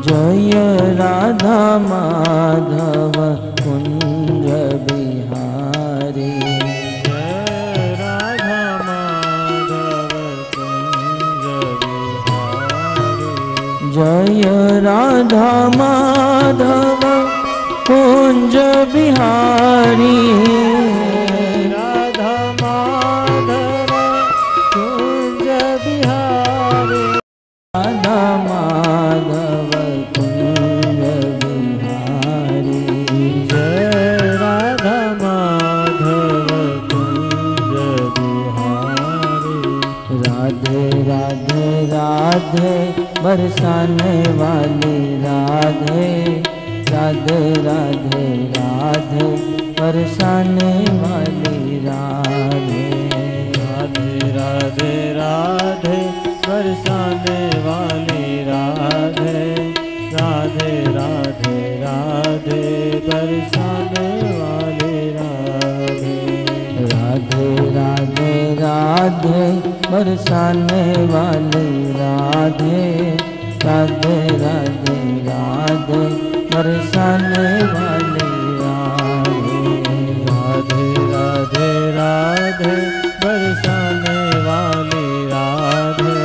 जय राधा माधव कुंज बिहारी। जय राधा माधव कुंज बिहारी। जय राधा माधव कुंज बिहारी। राधा माधव कुंज बिहारी। राधा माधव कुंज बिहारी। जय राधा माधव कुंज बिहारी। राधे राधे राधे बरसाने वाली राधे। राधे राधे राधे बरसाने वाली राधे। राधे राधे राधे बरसाने वाली राधे। राधे राधे राधे बरसाने वाली राधे। राधे राधे राधे बरसाने वाली राधे। राधे राधे राधे बरसाने वाली राधे। राधे राधे राधे बरसाने वाली राधे।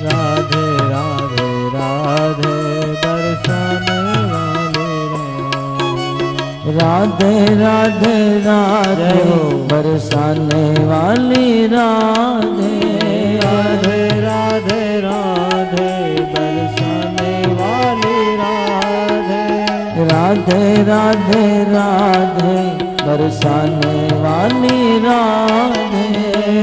राधे राधे राधे बरसाने वाली राधे। राधे राधे राधे बरसाने वाली राधे। राधे राधे राधे बरसाने वाली राधे। राधे राधे राधे बरसाने वाली राधे।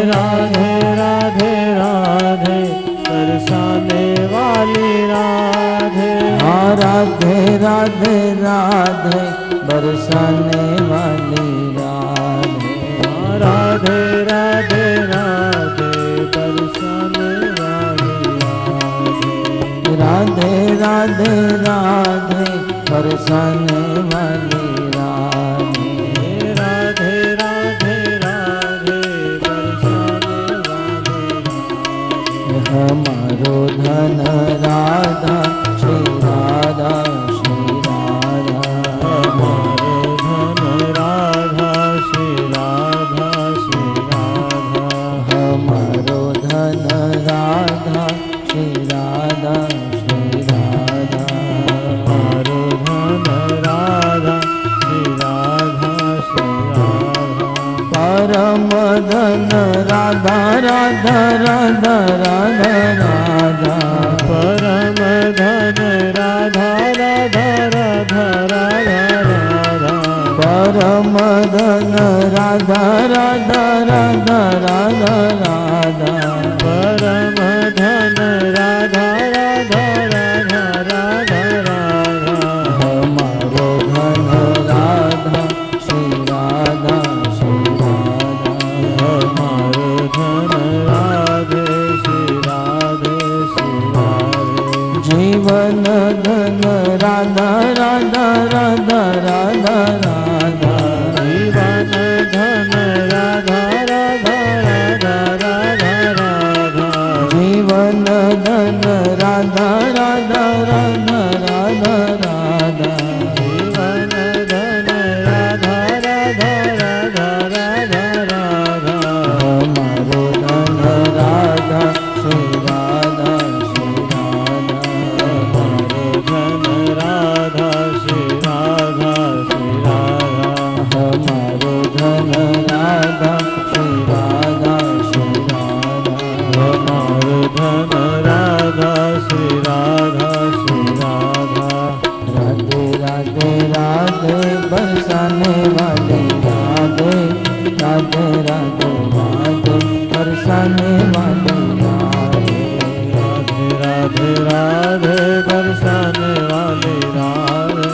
राधे राधे राधे बरसाने वाली राधे। हाँ राधे राधे राधे बरसाने वाली राधे। राधे राधे राधे बरसाने वाली राधे। राधे राधे राधे बरसाने वाली राधे। राधे राधे राधे बरसाने वाली राधे। हमारो धन राधा श्री राधा श्री राधा। हमारो धन राधा श्री राधा श्री राधा। हमारो धन राधा श्री राधा श्री राधा। हमारो धन राधा श्री राधा श्री राधा। परम धन राधा राधा राधा राधा राधा। परम धन राधा राधा राधा राधा राधा। परम धन राधा राधा राधा राधा राधा। परम धन राधा राधा राधा राधा राधा। हमारो धन राधा श्री राधा श्री राधा। हमारो धन राधे श्री राधे श्री राधे। जीवन धन राधा राधा राधा राधा राधा। जीवन धन राधा राधा राधा राधा राधा। जीवन धन राधा राधा राधा राधा राधा। जीवन धन राधा राधा राधा राधा राधा। हमारो धन राधा श्री राधा श्री राधा। हमारो धन राधा श्री राधा श्री राधा। हमारो धन राधा श्री राधा श्री राधा। हमारो धन राधा श्री राधा श्री राधा। राधे राधे राधे बरसाने वाली राधे। राधे राधे राधे बरसाने वाली राधे। राधे राधे बरसाने वाली राधे।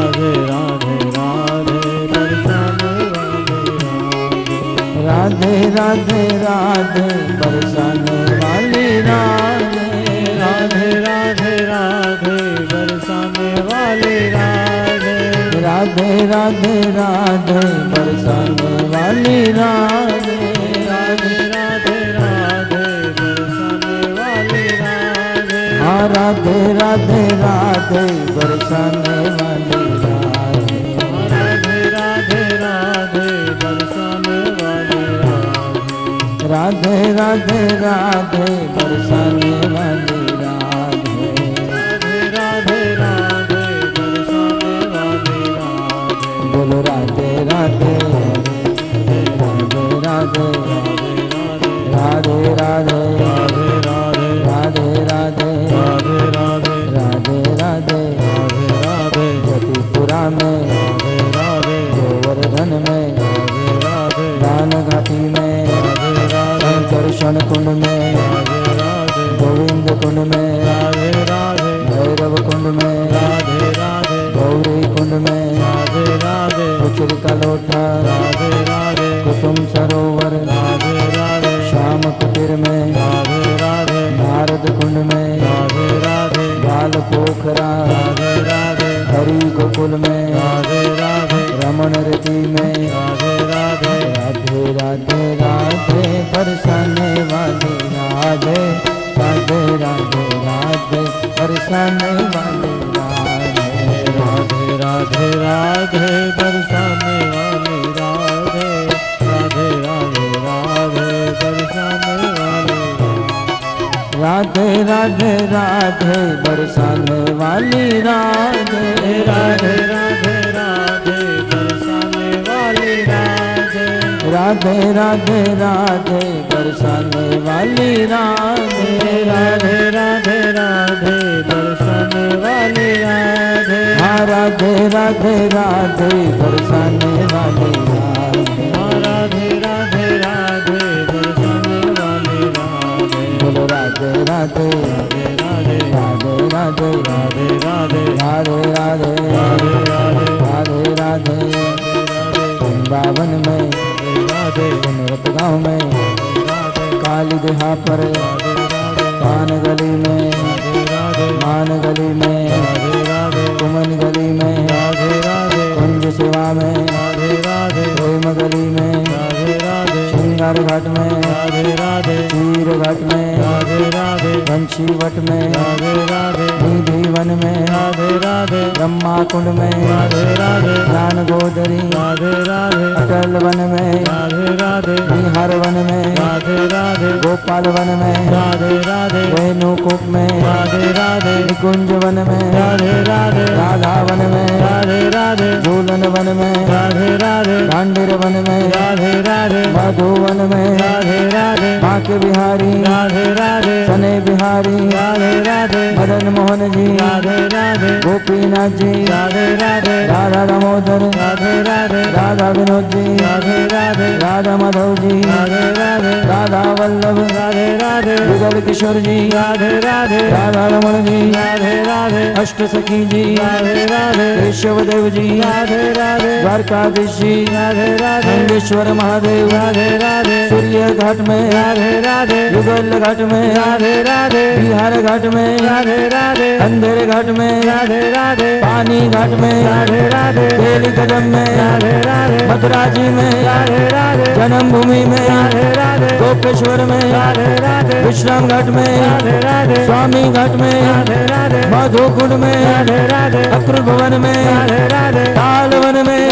राधे राधे राधे बरसाने वाली राधे। राधे राधे राधे बरसाने वाली राधे। राधे राधे राधे बरसाने वाली राधे। राधे राधे राधे बरसाने वाली राधे। राधे राधे राधे बरसाने वाली राधे। हाँ राधे राधे राधे बरसाने वाली राधे। राधे राधे राधे बरसाने वाली राधे। राधे राधे राधे बरसाने वाली राधे। राधे राधे राधे बरसाने वाली राधे। बोलो राधे राधे राधे राधे राधे राधे राधे राधे राधे राधे जतिपुरा में गोवर्धन में दान घाटी में दर्शन कुंड में गोविंद कुंड में भैरव कुंड में गौरी कुंड में उचर का लोटा कुसुम सरोवर श्याम कुटीर में नारद कुंड में बाल पोखरा हरि गोकुल में रमन रति में राधे राधे राधे बरसाने वाली राधे। राधे राधे राधे बरसाने वाली राधे। राधे राधे राधे बरसाने वाली राधे। राधे राधे राधे बरसाने वाली राधे राधे राधे बरसाने वाली राधे। राधे राधे राधे बरसाने वाली राधे। राधे राधे राधे बरसाने वाली राधे। राधे राधे राधे बरसाने वाली राधे। हाँ राधे राधे राधे बरसाने वाली राधे। राधे राधे राधे बरसाने वाली राधे। बोलो राधे राधे राधे राधे राधे राधे राधे राधे राधे राधे राधे वृंदावन में सुनरत गाँव में काली देहा पर कान गली में मान गली में कुमन गली में कुंज सेवा में प्रेम गली में श्रृंगार घाट में चीर घाट में बंशी वट में निधि वन में ब्रह्मा कुंड में ज्ञान गोदरी अटल वन में निहार वन में गोपाल वन में रेणुकूप में निकुंज वन में राधा वन में झूलन वन में डांडिर वन में मधुवन में बांके बिहारी सने बिहारी मदन मोहन जी गोपीनाथ जी राधा दामोदर राधा विनोद जी राधा माधव जी राधा वल्लभ युगल किशोर जी राधा रमन जी अष्ट सखी जी केशव देव जी द्वारकाधीश जी गंगेश्वर महादेव सूर्य घाट में युगल घाट में बिहार घाट में अंधेर घाट में पानी घाट में बेली कदम में मथुरा जी में जन्मभूमि में गोपेश्वर में विश्राम घाट में स्वामी घाट में मधु कुंड में अक्रूर भवन में ताल वन में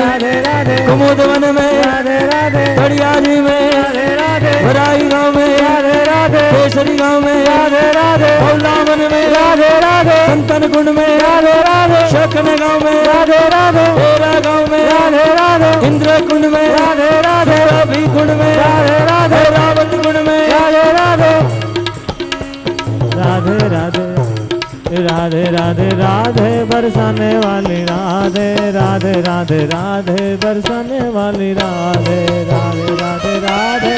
कुमुद वन में तड़ियाली में भराई गाँव में केसरी गाँव में भौला वन में संतन कुंड में शकन गाँव में तेरा गाँव में इंद्र कुंड में रवि कुंड में रावत कुंड में राधे राधे राधे राधे राधे बरसाने वाली राधे। राधे राधे राधे बरसाने वाली राधे। राधे राधे राधे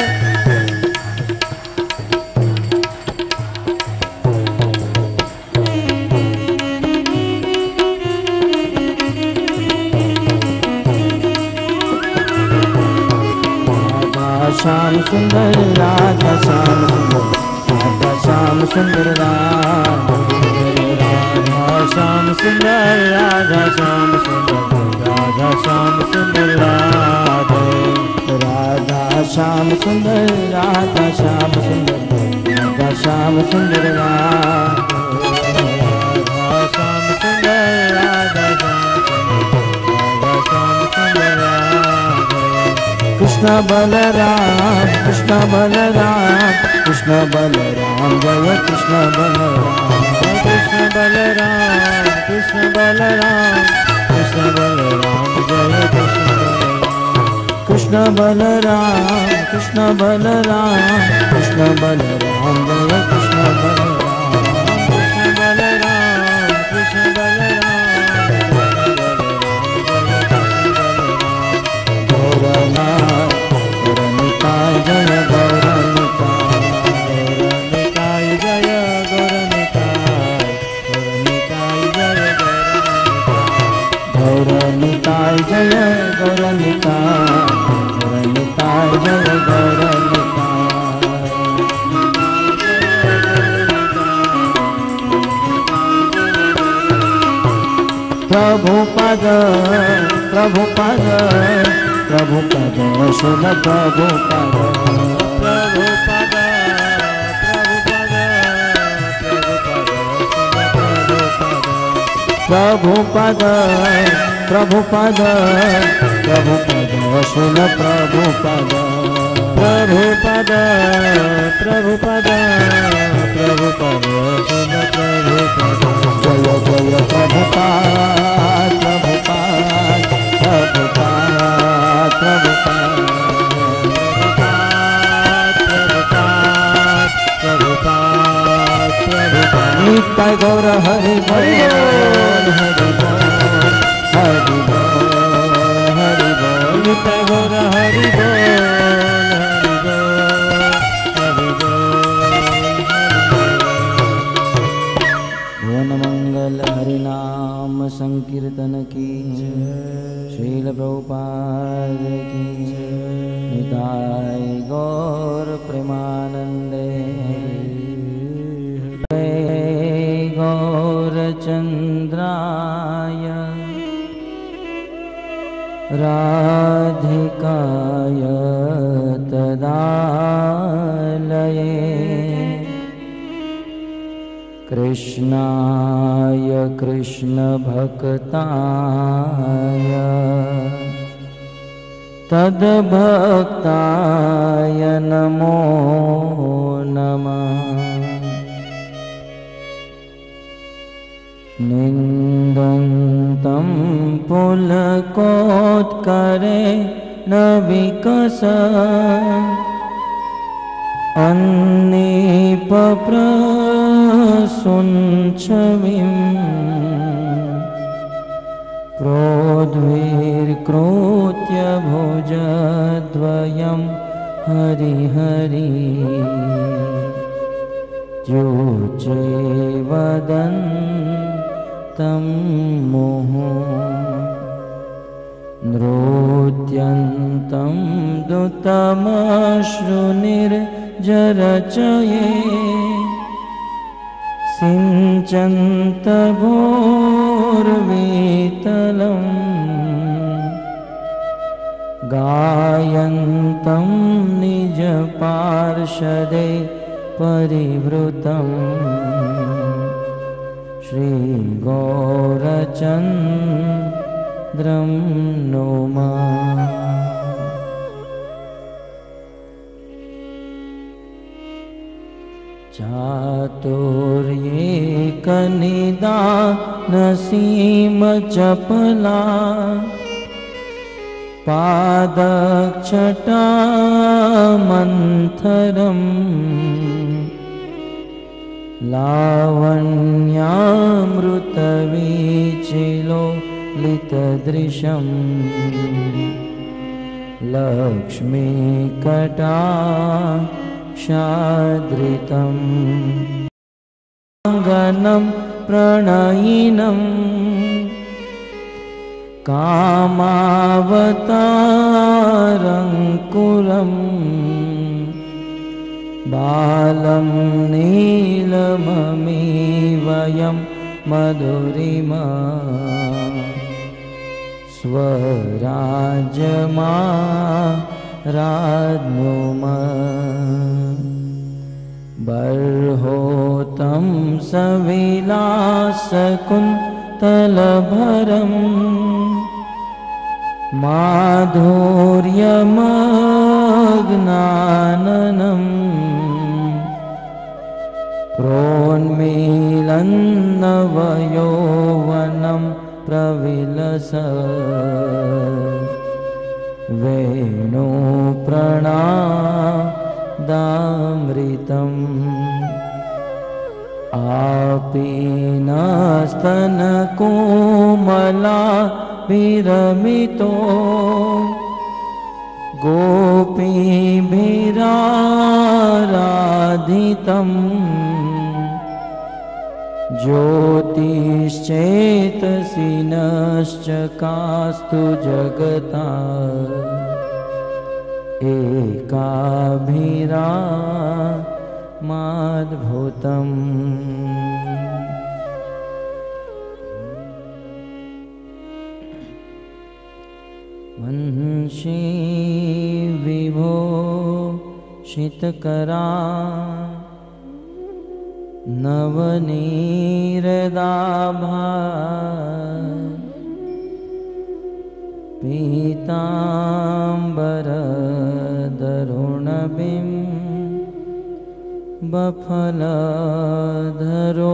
श्याम सुंदर राधा श्याम सुंदर राधा श्याम सुंदर राधा श्याम सुंदर राधा श्याम सुंदर राधा श्याम सुंदर राधा श्याम सुंदर राधा श्याम सुंदर राधा श्याम सुंदर राधा कृष्ण बलराम कृष्ण बलराम कृष्ण बलराम जय कृष्ण बलराम कृष्ण बलराम कृष्ण बलराम कृष्ण बलराम जय कृष्ण बलराम कृष्ण बलराम कृष्ण बलराम कृष्ण बलराम जय कृष्ण बलराम कृष्ण बलराम गौरनिताय जय गौरनिताय जय गौरनिताय जय गौरनिताय जय प्रभुपद प्रभुपद प्रभुपद शुभ प्रभुपद प्रभुपद प्रभुपद प्रभुपद शुभ प्रभुपद प्रभुपद प्रभुपद प्रभुपद शुभ प्रभुपद जय जय प्रभुपाद प्रभुपाद प्रभुपाद प्रभुपाद नित्य गौर हरि बोल हरि बोल हरि बोल हरि बोल नित्य गौर हरि बोल हरि बोल भुवन मंगल हरिनाम संकीर्तन की श्रील प्रभुपाद की निताय गौर प्रेमानंदे गौरचंद्राय राधिकाय तदालये कृष्णाय कृष्णभक्ताय तद्भक्ताय नमो नमः निन्दन्तं पुलकोत्करे न विकस अन्निपप्रसुञ्छविं क्रोधवीर्कृत्य भुजद्वयं हरिहरि द्योचे वदन्तं मुहुः नृत्यन्तं दुतमश्रुनिर्जरचये सिञ्चन्तभोर्वीतलं गायन्तं निजपार्षदे परिवृतं श्रीगौरचन्द्रं नौमः चातुर्येकनिदानसीमचपला पादक्षटामन्थरम् लावण्यामृतवीचिलोलितदृशं लक्ष्मीकटाक्षादृतम् अङ्गनं प्रणयिनं कामावतारङ्कुरम् बालं नीलममीवयं मधुरिमा स्वराजमा राज्ञोमा बर्होतं सविलासकुन्तलभरं माधुर्यमग्नाननं प्रोन्मीलन्नवयौवनं प्रविलसत् वेणुप्रणादामृतम् आपीनस्तनकोमला विरमितो गोपीभिराराधितम् ज्योतिश्चेतसि नश्चकास्तु जगता एकाभिरामाद्भुतम् वंशी विभूषितकरा नवनीरदाभा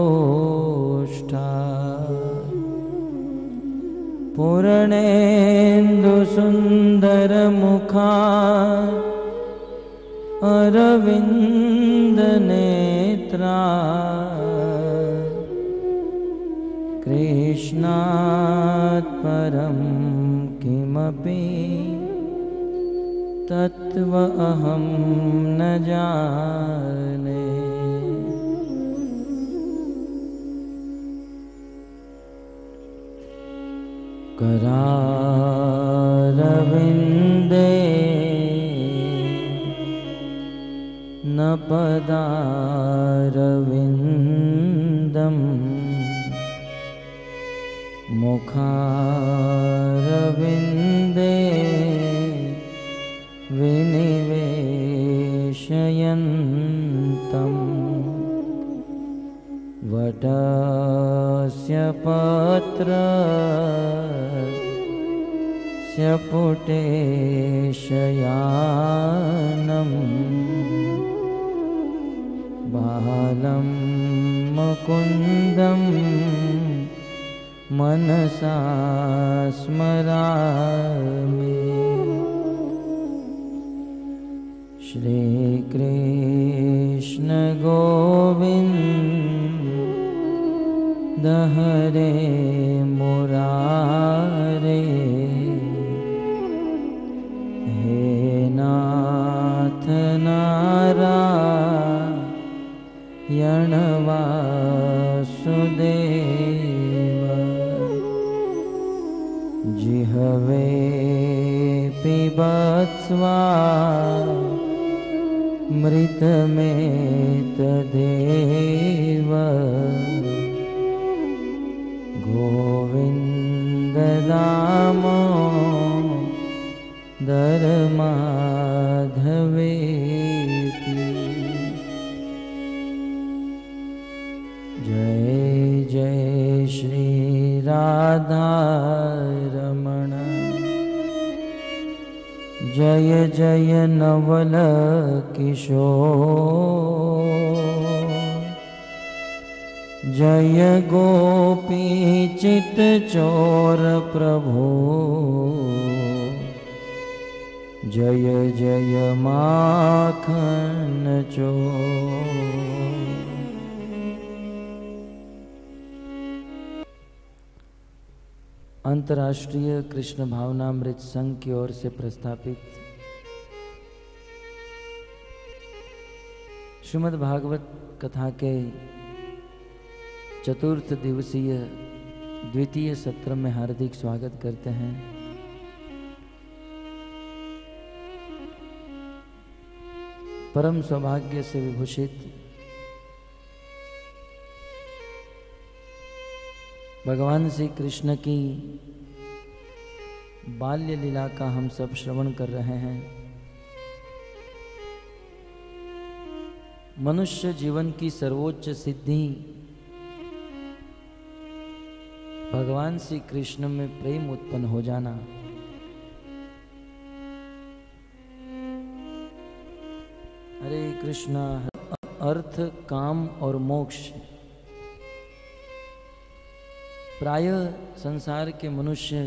पीताम्बरधरुणबिम्बफलधरोष्ठा पूर्णेन्दुसुन्दरमुखा अरविन्दनेत्रा कृष्णात् परं किमपि तत्त्व अहं न जाने। करारविन्दे न पदारविन्दम् मुखारविन्दे विनिवेशयन्तम् वटस्य पत्रस्य पुटेशयानम् बालं मुकुन्दं मनसा स्मरामि। श्रीकृष्ण गोविन्द हरे मुरारे हे नाथ नारायण वासुदेव जिह्वे पिबत्स्वामृतमेतदेव गोविन्द दामोदर माधवेति। जय जय श्री राधा रमण जय जय नवल किशोर जय गोपी चित चोर प्रभु जय जय माखन चोर। अंतर्राष्ट्रीय कृष्ण भावनामृत संघ की ओर से प्रस्थापित श्रीमद् भागवत कथा के चतुर्थ दिवसीय द्वितीय सत्र में हार्दिक स्वागत करते हैं। परम सौभाग्य से विभूषित भगवान श्री कृष्ण की बाल्य लीला का हम सब श्रवण कर रहे हैं। मनुष्य जीवन की सर्वोच्च सिद्धि भगवान श्री कृष्ण में प्रेम उत्पन्न हो जाना, कृष्णा। अर्थ, काम और मोक्ष। प्रायः संसार के मनुष्य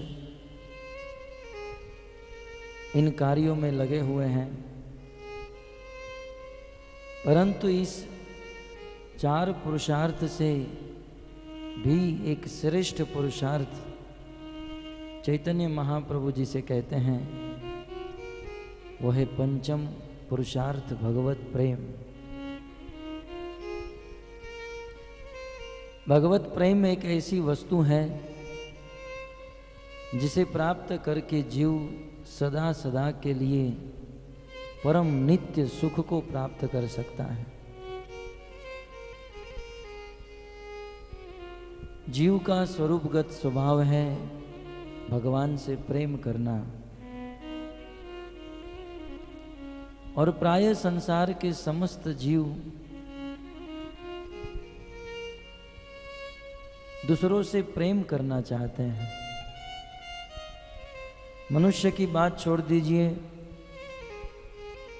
इन कार्यों में लगे हुए हैं, परंतु इस 4 पुरुषार्थ से भी एक श्रेष्ठ पुरुषार्थ चैतन्य महाप्रभु जी से कहते हैं, वह है पंचम पुरुषार्थ भगवत प्रेम। भगवत प्रेम एक ऐसी वस्तु है जिसे प्राप्त करके जीव सदा सदा के लिए परम नित्य सुख को प्राप्त कर सकता है। जीव का स्वरूपगत स्वभाव है भगवान से प्रेम करना, और प्राय संसार के समस्त जीव दूसरों से प्रेम करना चाहते हैं। मनुष्य की बात छोड़ दीजिए,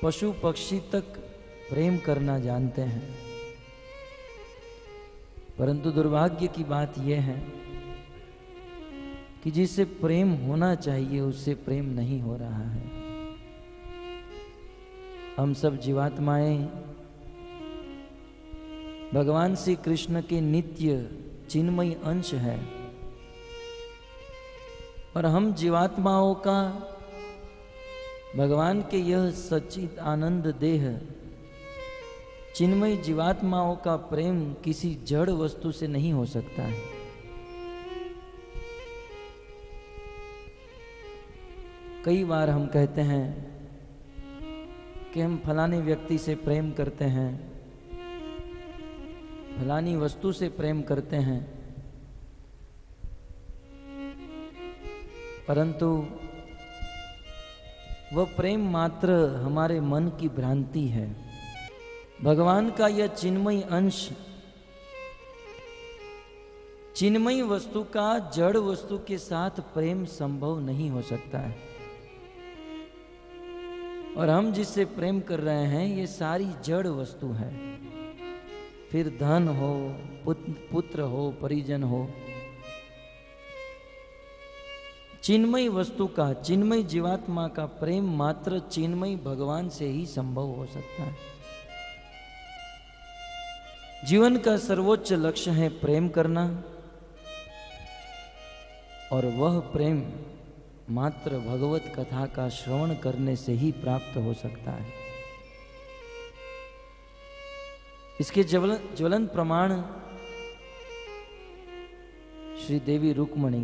पशु पक्षी तक प्रेम करना जानते हैं, परंतु दुर्भाग्य की बात यह है कि जिससे प्रेम होना चाहिए उससे प्रेम नहीं हो रहा है। हम सब जीवात्माएं भगवान श्री कृष्ण के नित्य चिन्मय अंश है, और हम जीवात्माओं का भगवान के यह सच्चित आनंद देह चिन्मय जीवात्माओं का प्रेम किसी जड़ वस्तु से नहीं हो सकता है। कई बार हम कहते हैं कि हम फलाने व्यक्ति से प्रेम करते हैं, फलानी वस्तु से प्रेम करते हैं, परंतु वह प्रेम मात्र हमारे मन की भ्रांति है। भगवान का यह चिन्मय अंश चिन्मय वस्तु का जड़ वस्तु के साथ प्रेम संभव नहीं हो सकता है, और हम जिससे प्रेम कर रहे हैं ये सारी जड़ वस्तु है। फिर धन हो, पुत्र हो, परिजन हो, चिन्मय वस्तु का, चिन्मय जीवात्मा का प्रेम मात्र चिन्मय भगवान से ही संभव हो सकता है। जीवन का सर्वोच्च लक्ष्य है प्रेम करना, और वह प्रेम मात्र भगवत कथा का श्रवण करने से ही प्राप्त हो सकता है। इसके ज्वलंत प्रमाण श्री देवी रुक्मणी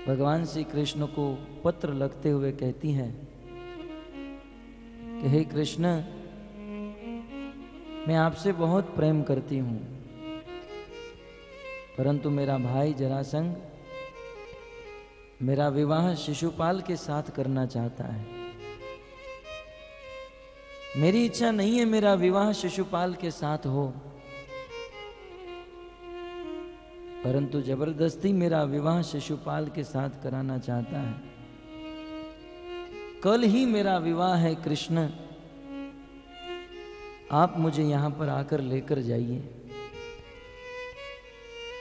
भगवान श्री कृष्ण को पत्र लिखते हुए कहती हैं कि हे कृष्ण, मैं आपसे बहुत प्रेम करती हूं, परंतु मेरा भाई जरासंध मेरा विवाह शिशुपाल के साथ करना चाहता है। मेरी इच्छा नहीं है मेरा विवाह शिशुपाल के साथ हो, परंतु जबरदस्ती मेरा विवाह शिशुपाल के साथ कराना चाहता है। कल ही मेरा विवाह है कृष्ण, आप मुझे यहां पर आकर लेकर जाइए,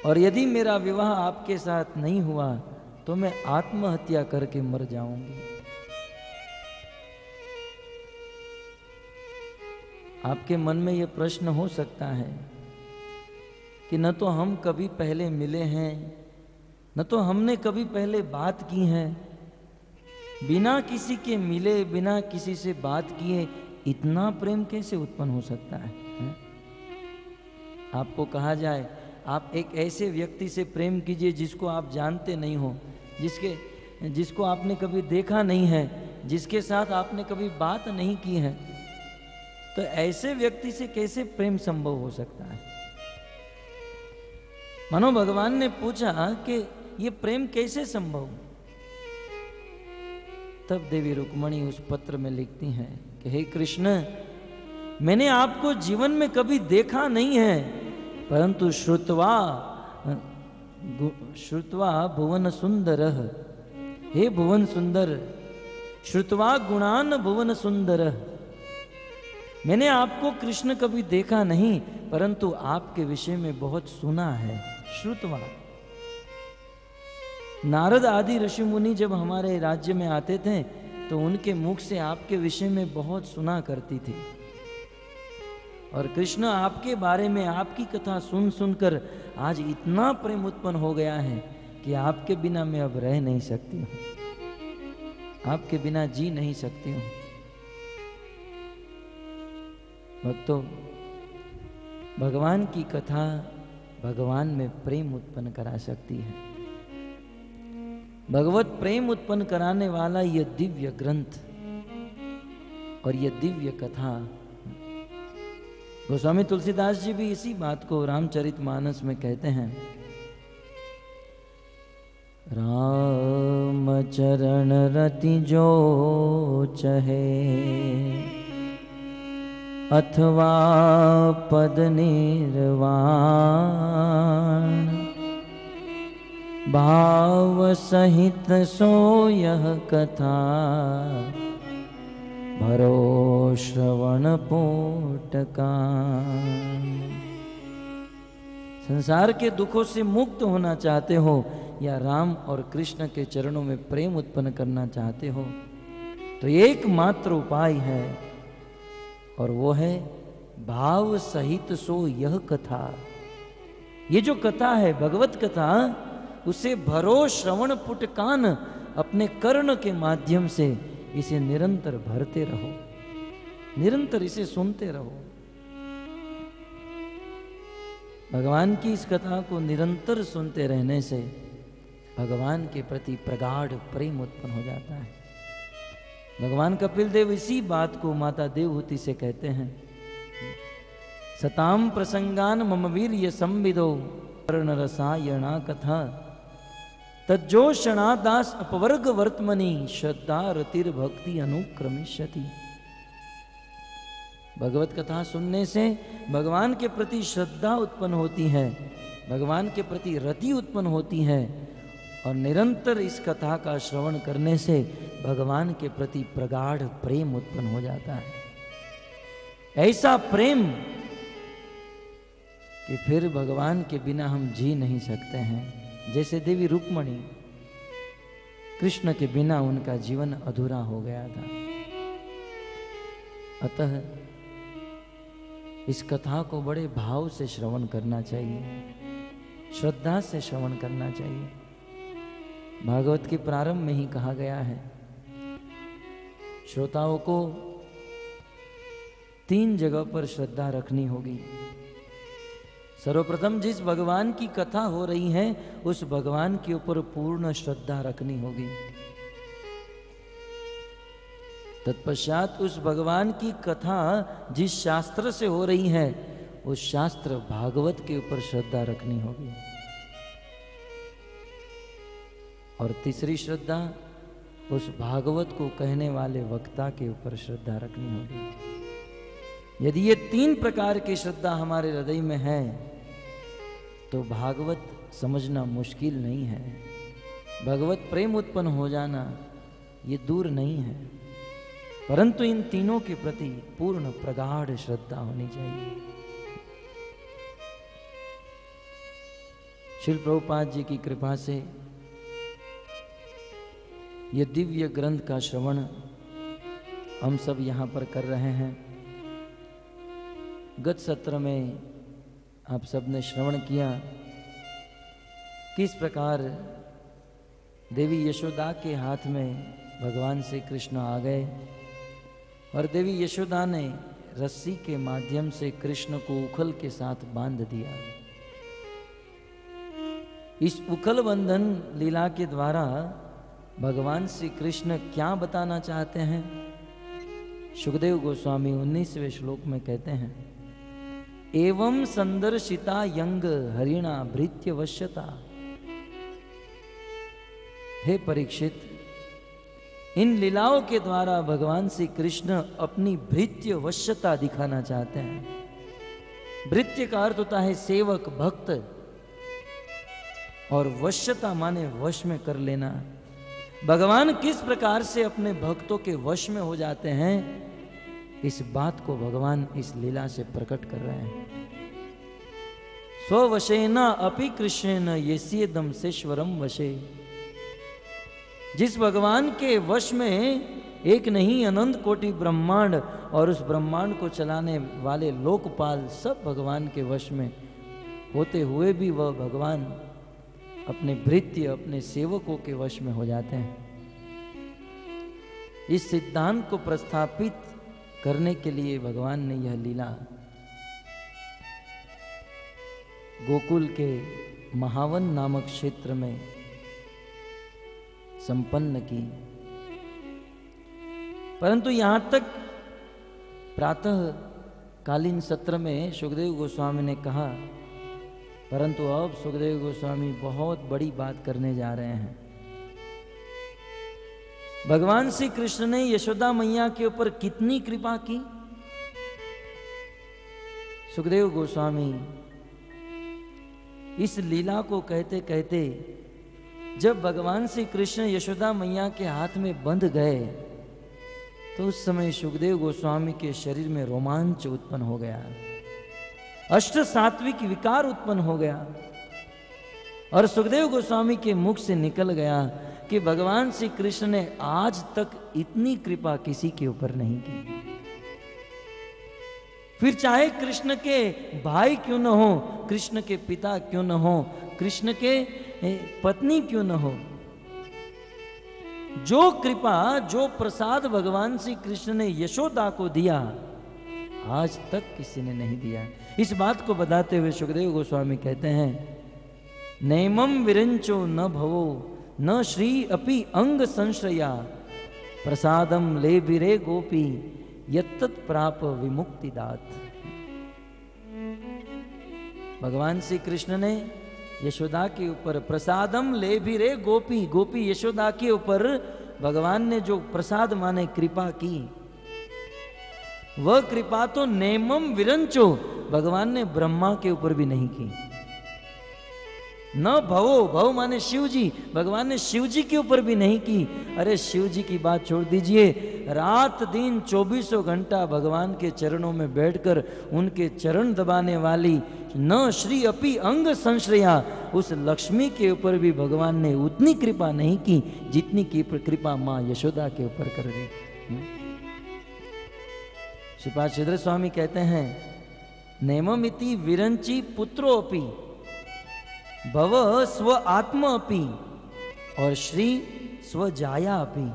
और यदि मेरा विवाह आपके साथ नहीं हुआ तो मैं आत्महत्या करके मर जाऊंगी। आपके मन में यह प्रश्न हो सकता है कि न तो हम कभी पहले मिले हैं, न तो हमने कभी पहले बात की है, बिना किसी के मिले, बिना किसी से बात किए इतना प्रेम कैसे उत्पन्न हो सकता है? आपको कहा जाए आप एक ऐसे व्यक्ति से प्रेम कीजिए जिसको आप जानते नहीं हो, जिसको आपने कभी देखा नहीं है, जिसके साथ आपने कभी बात नहीं की है, तो ऐसे व्यक्ति से कैसे प्रेम संभव हो सकता है? मानो भगवान ने पूछा कि ये प्रेम कैसे संभव? तब देवी रुक्मणी उस पत्र में लिखती हैं कि हे कृष्ण, मैंने आपको जीवन में कभी देखा नहीं है, परंतु श्रुत्वा भुवन सुंदर, हे भुवन सुंदर, श्रुत्वा गुणान भुवन सुंदर, मैंने आपको कृष्ण कभी देखा नहीं, परंतु आपके विषय में बहुत सुना है। श्रुतवा। नारद आदि ऋषि मुनि जब हमारे राज्य में आते थे तो उनके मुख से आपके विषय में बहुत सुना करती थी, और कृष्ण आपके बारे में आपकी कथा सुन सुनकर आज इतना प्रेम उत्पन्न हो गया है कि आपके बिना मैं अब रह नहीं सकती हूँ, आपके बिना जी नहीं सकती हूँ। भक्तों, भगवान की कथा भगवान में प्रेम उत्पन्न करा सकती है। भगवत प्रेम उत्पन्न कराने वाला यह दिव्य ग्रंथ और यह दिव्य कथा, गोस्वामी तुलसीदास जी भी इसी बात को रामचरितमानस में कहते हैं। राम चरण रति जो चहे अथवा पद निर्वाण, भाव सहित सो यह कथा भरो श्रवण पोटका। संसार के दुखों से मुक्त होना चाहते हो या राम और कृष्ण के चरणों में प्रेम उत्पन्न करना चाहते हो तो एकमात्र उपाय है, और वो है भाव सहित सो यह कथा। ये जो कथा है भगवत कथा, उसे भरो श्रवण पुट कान, अपने कर्ण के माध्यम से इसे निरंतर भरते रहो, निरंतर इसे सुनते रहो। भगवान की इस कथा को निरंतर सुनते रहने से भगवान के प्रति प्रगाढ़ प्रेम उत्पन्न हो जाता है। भगवान कपिल देव इसी बात को माता देवहूति से कहते हैं। सताम प्रसंगान मम वीर्य संविदो कर्ण रसायणा कथा, तज्जोषणादास अपवर्ग वर्तमनि श्रद्धा रतिर भक्ति अनुक्रमिष्यति। भगवत कथा सुनने से भगवान के प्रति श्रद्धा उत्पन्न होती है, भगवान के प्रति रति उत्पन्न होती है, और निरंतर इस कथा का श्रवण करने से भगवान के प्रति प्रगाढ़ प्रेम उत्पन्न हो जाता है। ऐसा प्रेम कि फिर भगवान के बिना हम जी नहीं सकते हैं। जैसे देवी रुक्मणी, कृष्ण के बिना उनका जीवन अधूरा हो गया था। अतः इस कथा को बड़े भाव से श्रवण करना चाहिए, श्रद्धा से श्रवण करना चाहिए। भागवत के प्रारंभ में ही कहा गया है, श्रोताओं को 3 जगह पर श्रद्धा रखनी होगी। सर्वप्रथम जिस भगवान की कथा हो रही है उस भगवान के ऊपर पूर्ण श्रद्धा रखनी होगी। तत्पश्चात उस भगवान की कथा जिस शास्त्र से हो रही है उस शास्त्र भागवत के ऊपर श्रद्धा रखनी होगी। और तीसरी श्रद्धा उस भागवत को कहने वाले वक्ता के ऊपर श्रद्धा रखनी होगी। यदि ये 3 प्रकार की श्रद्धा हमारे हृदय में है तो भागवत समझना मुश्किल नहीं है, भगवत प्रेम उत्पन्न हो जाना ये दूर नहीं है, परंतु इन तीनों के प्रति पूर्ण प्रगाढ़ श्रद्धा होनी चाहिए। श्रील प्रभुपाद जी की कृपा से ये दिव्य ग्रंथ का श्रवण हम सब यहाँ पर कर रहे हैं। गत सत्र में आप सबने श्रवण किया किस प्रकार देवी यशोदा के हाथ में भगवान श्री कृष्ण आ गए और देवी यशोदा ने रस्सी के माध्यम से कृष्ण को उखल के साथ बांध दिया। इस उखल बंधन लीला के द्वारा भगवान श्री कृष्ण क्या बताना चाहते हैं? सुखदेव गोस्वामी 19वें श्लोक में कहते हैं, एवं संदर्शिता यंग हरिणा भृत्य वश्यता। हे परीक्षित, इन लीलाओं के द्वारा भगवान श्री कृष्ण अपनी भृत्य वश्यता दिखाना चाहते हैं। भृत्य का अर्थ होता है सेवक, भक्त, और वश्यता माने वश में कर लेना। भगवान किस प्रकार से अपने भक्तों के वश में हो जाते हैं इस बात को भगवान इस लीला से प्रकट कर रहे हैं। स्ववशेन अपि कृष्णेन येस्येदं सेश्वरम वशे। जिस भगवान के वश में एक नहीं अनंत कोटि ब्रह्मांड और उस ब्रह्मांड को चलाने वाले लोकपाल सब भगवान के वश में होते हुए भी वह भगवान अपने भृत्य अपने सेवकों के वश में हो जाते हैं। इस सिद्धांत को प्रस्थापित करने के लिए भगवान ने यह लीला गोकुल के महावन नामक क्षेत्र में संपन्न की। परंतु यहां तक प्रातः कालीन सत्र में सुखदेव गोस्वामी ने कहा, परंतु अब सुखदेव गोस्वामी बहुत बड़ी बात करने जा रहे हैं। भगवान श्री कृष्ण ने यशोदा मैया के ऊपर कितनी कृपा की। सुखदेव गोस्वामी इस लीला को कहते कहते जब भगवान श्री कृष्ण यशोदा मैया के हाथ में बंध गए तो उस समय सुखदेव गोस्वामी के शरीर में रोमांच उत्पन्न हो गया, अष्ट सात्विक विकार उत्पन्न हो गया और सुखदेव गोस्वामी के मुख से निकल गया कि भगवान श्री कृष्ण ने आज तक इतनी कृपा किसी के ऊपर नहीं की। फिर चाहे कृष्ण के भाई क्यों न हो, कृष्ण के पिता क्यों न हो, कृष्ण के पत्नी क्यों न हो, जो कृपा जो प्रसाद भगवान श्री कृष्ण ने यशोदा को दिया आज तक किसी ने नहीं दिया। इस बात को बताते हुए सुखदेव गोस्वामी कहते हैं, नैमं विरंचो न भवो न श्री अपि अंग संश्रया प्रसादम ले बिरे गोपी यत्तत् प्राप विमुक्ति दात। भगवान श्री कृष्ण ने यशोदा के ऊपर प्रसादम ले भी रे गोपी, गोपी यशोदा के ऊपर भगवान ने जो प्रसाद माने कृपा की, वह कृपा तो नेमम विरंचो भगवान ने ब्रह्मा के ऊपर भी नहीं की। न भवो, भव माने शिव जी, भगवान ने शिव जी के ऊपर भी नहीं की। अरे शिव जी की बात छोड़ दीजिए, रात दिन 24 घंटा भगवान के चरणों में बैठकर उनके चरण दबाने वाली न श्री अपि अंग संश्रया उस लक्ष्मी के ऊपर भी भगवान ने उतनी कृपा नहीं की जितनी की कृपा मां यशोदा के ऊपर कर दी। श्रीपाद श्रीधर स्वामी कहते हैं, नेममिति विरंची पुत्रोपि भव स्व आत्म अपि और श्री स्व जाया अपि।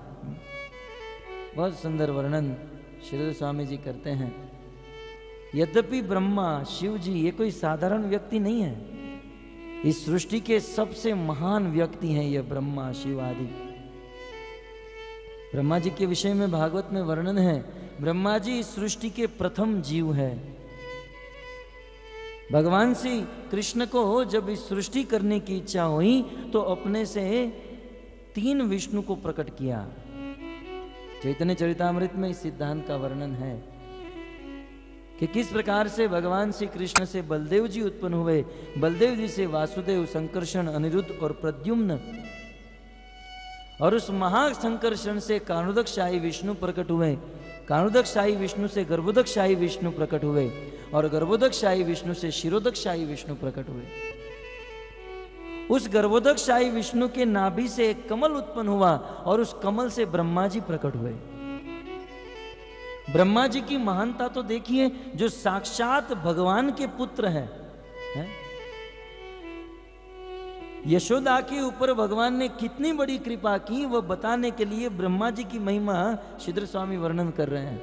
बहुत सुंदर वर्णन श्रीधर स्वामी जी करते हैं। यद्यपि ब्रह्मा शिव जी ये कोई साधारण व्यक्ति नहीं है, इस सृष्टि के सबसे महान व्यक्ति हैं ये ब्रह्मा शिव आदि। ब्रह्मा जी के विषय में भागवत में वर्णन है, ब्रह्मा जी इस सृष्टि के प्रथम जीव है। भगवान श्री कृष्ण को जब इस सृष्टि करने की इच्छा हुई तो अपने से 3 विष्णु को प्रकट किया। चैतन्य चरितामृत में इस सिद्धांत का वर्णन है कि किस प्रकार से भगवान श्री कृष्ण से बलदेव जी उत्पन्न हुए, बलदेव जी से वासुदेव, संकर्षण, अनिरुद्ध और प्रद्युम्न, और उस महासंकर्षण से कारुदकशाही विष्णु प्रकट हुए, कारुदकशाही विष्णु से गर्भोदकशाही विष्णु प्रकट हुए और गर्भोदकशाही विष्णु से शिरोदकशाही विष्णु प्रकट हुए। उस गर्भोदकशाही विष्णु के नाभि से एक कमल उत्पन्न हुआ और उस कमल से ब्रह्मा जी प्रकट हुए। ब्रह्मा जी की महानता तो देखिए, जो साक्षात भगवान के पुत्र हैं है? यशोदा के ऊपर भगवान ने कितनी बड़ी कृपा की वह बताने के लिए ब्रह्मा जी की महिमा श्रीधर स्वामी वर्णन कर रहे हैं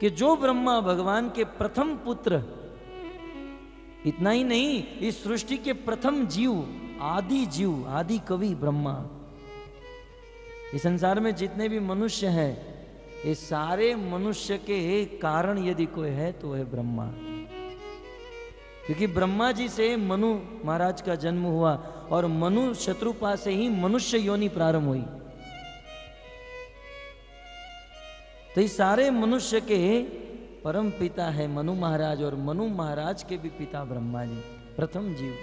कि जो ब्रह्मा भगवान के प्रथम पुत्र, इतना ही नहीं इस सृष्टि के प्रथम जीव, आदि कवि ब्रह्मा। इस संसार में जितने भी मनुष्य हैं ये सारे मनुष्य के कारण यदि कोई है तो वह ब्रह्मा, क्योंकि ब्रह्मा जी से मनु महाराज का जन्म हुआ और मनु शत्रुपा से ही मनुष्य योनि प्रारंभ हुई। तो ये सारे मनुष्य के परम पिता है मनु महाराज और मनु महाराज के भी पिता ब्रह्मा जी, प्रथम जीव।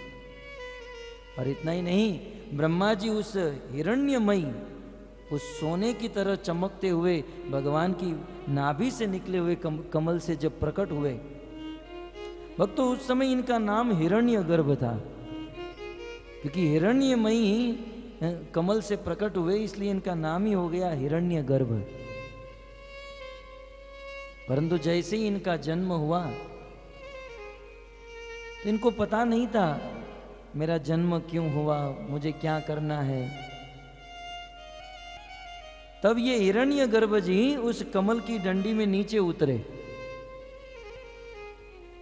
और इतना ही नहीं, ब्रह्मा जी उस हिरण्यमयी उस सोने की तरह चमकते हुए भगवान की नाभि से निकले हुए कमल से जब प्रकट हुए भक्तों, उस समय इनका नाम हिरण्यगर्भ था, क्योंकि हिरण्यमयी कमल से प्रकट हुए इसलिए इनका नाम ही हो गया हिरण्यगर्भ। परंतु जैसे ही इनका जन्म हुआ तो इनको पता नहीं था मेरा जन्म क्यों हुआ, मुझे क्या करना है। तब ये हिरण्यगर्भ जी उस कमल की डंडी में नीचे उतरे,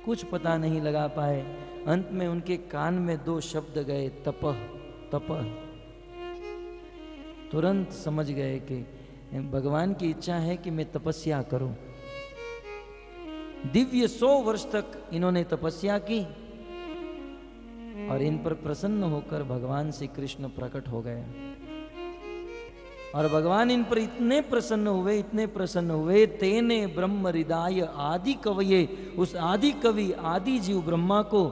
कुछ पता नहीं लगा पाए। अंत में उनके कान में 2 शब्द गए, तपह तपह। तुरंत समझ गए कि भगवान की इच्छा है कि मैं तपस्या करूं। दिव्य 100 वर्ष तक इन्होंने तपस्या की और इन पर प्रसन्न होकर भगवान श्री कृष्ण प्रकट हो गए। और भगवान इन पर इतने प्रसन्न हुए, तेने ब्रह्म हृदय आदि कवये, उस आदि कवि आदि जीव ब्रह्मा को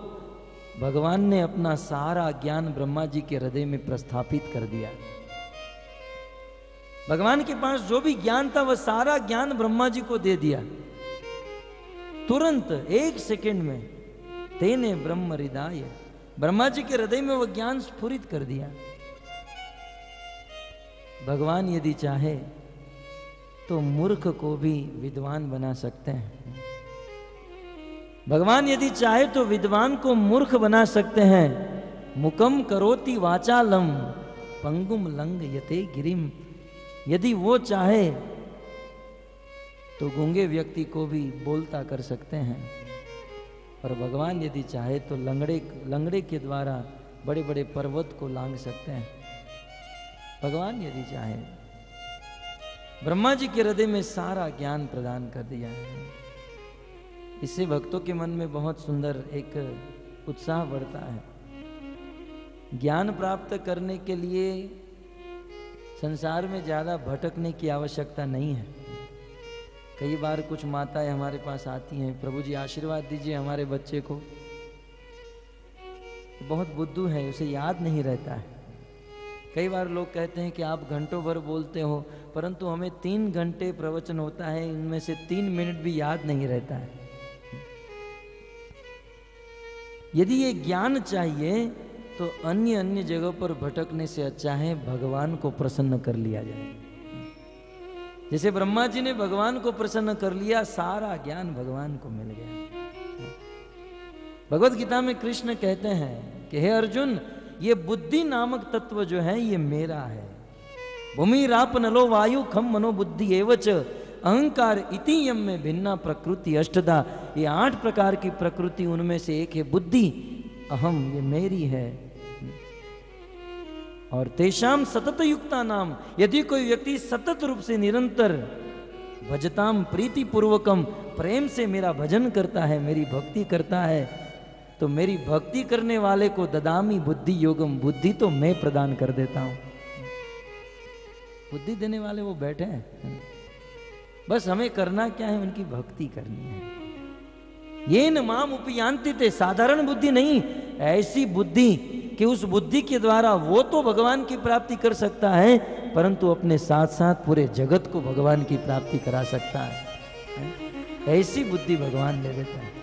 भगवान ने अपना सारा ज्ञान ब्रह्मा जी के हृदय में प्रस्थापित कर दिया। भगवान के पास जो भी ज्ञान था वह सारा ज्ञान ब्रह्मा जी को दे दिया। तुरंत 1 सेकंड में तेने ब्रह्म हृदय, ब्रह्मा जी के हृदय में वह ज्ञान स्फुरित कर दिया। भगवान यदि चाहे तो मूर्ख को भी विद्वान बना सकते हैं। भगवान यदि चाहे तो विद्वान को मूर्ख बना सकते हैं। मुकम करोति वाचालम पंगुम लंग यते गिरिम, यदि वो चाहे तो गूंगे व्यक्ति को भी बोलता कर सकते हैं। और भगवान यदि चाहे तो लंगड़े के द्वारा बड़े बड़े पर्वत को लांघ सकते हैं। भगवान यदि चाहे, ब्रह्मा जी के हृदय में सारा ज्ञान प्रदान कर दिया है। इससे भक्तों के मन में बहुत सुंदर एक उत्साह बढ़ता है। ज्ञान प्राप्त करने के लिए संसार में ज्यादा भटकने की आवश्यकता नहीं है। कई बार कुछ माताएं हमारे पास आती हैं, प्रभु जी आशीर्वाद दीजिए हमारे बच्चे को, बहुत बुद्धू है, उसे याद नहीं रहता है। कई बार लोग कहते हैं कि आप घंटों भर बोलते हो, परंतु हमें 3 घंटे प्रवचन होता है, इनमें से 3 मिनट भी याद नहीं रहता है। यदि ये ज्ञान चाहिए तो अन्य जगह पर भटकने से अच्छा है भगवान को प्रसन्न कर लिया जाए। जैसे ब्रह्मा जी ने भगवान को प्रसन्न कर लिया, सारा ज्ञान भगवान को मिल गया। भगवत गीता में कृष्ण कहते हैं कि हे अर्जुन, ये बुद्धि नामक तत्व जो है ये मेरा है। भूमि राप नलो वायु खम मनो बुद्धि एवच अहंकार इति यम में भिन्ना प्रकृति अष्टधा। ये 8 प्रकार की प्रकृति, उनमें से एक है बुद्धि, अहम, ये मेरी है। और तेषाम सतत युक्ता नाम, यदि कोई व्यक्ति सतत रूप से निरंतर भजताम प्रीति पूर्वकम, प्रेम से मेरा भजन करता है, मेरी भक्ति करता है, तो मेरी भक्ति करने वाले को ददामी बुद्धि योगम, बुद्धि तो मैं प्रदान कर देता हूं। बुद्धि देने वाले वो बैठे हैं, बस हमें करना क्या है, उनकी भक्ति करनी है। ये न माम उपयांति थे, साधारण बुद्धि नहीं, ऐसी बुद्धि कि उस बुद्धि के द्वारा वो तो भगवान की प्राप्ति कर सकता है, परंतु अपने साथ साथ पूरे जगत को भगवान की प्राप्ति करा सकता है। ऐसी बुद्धि भगवान दे देता है।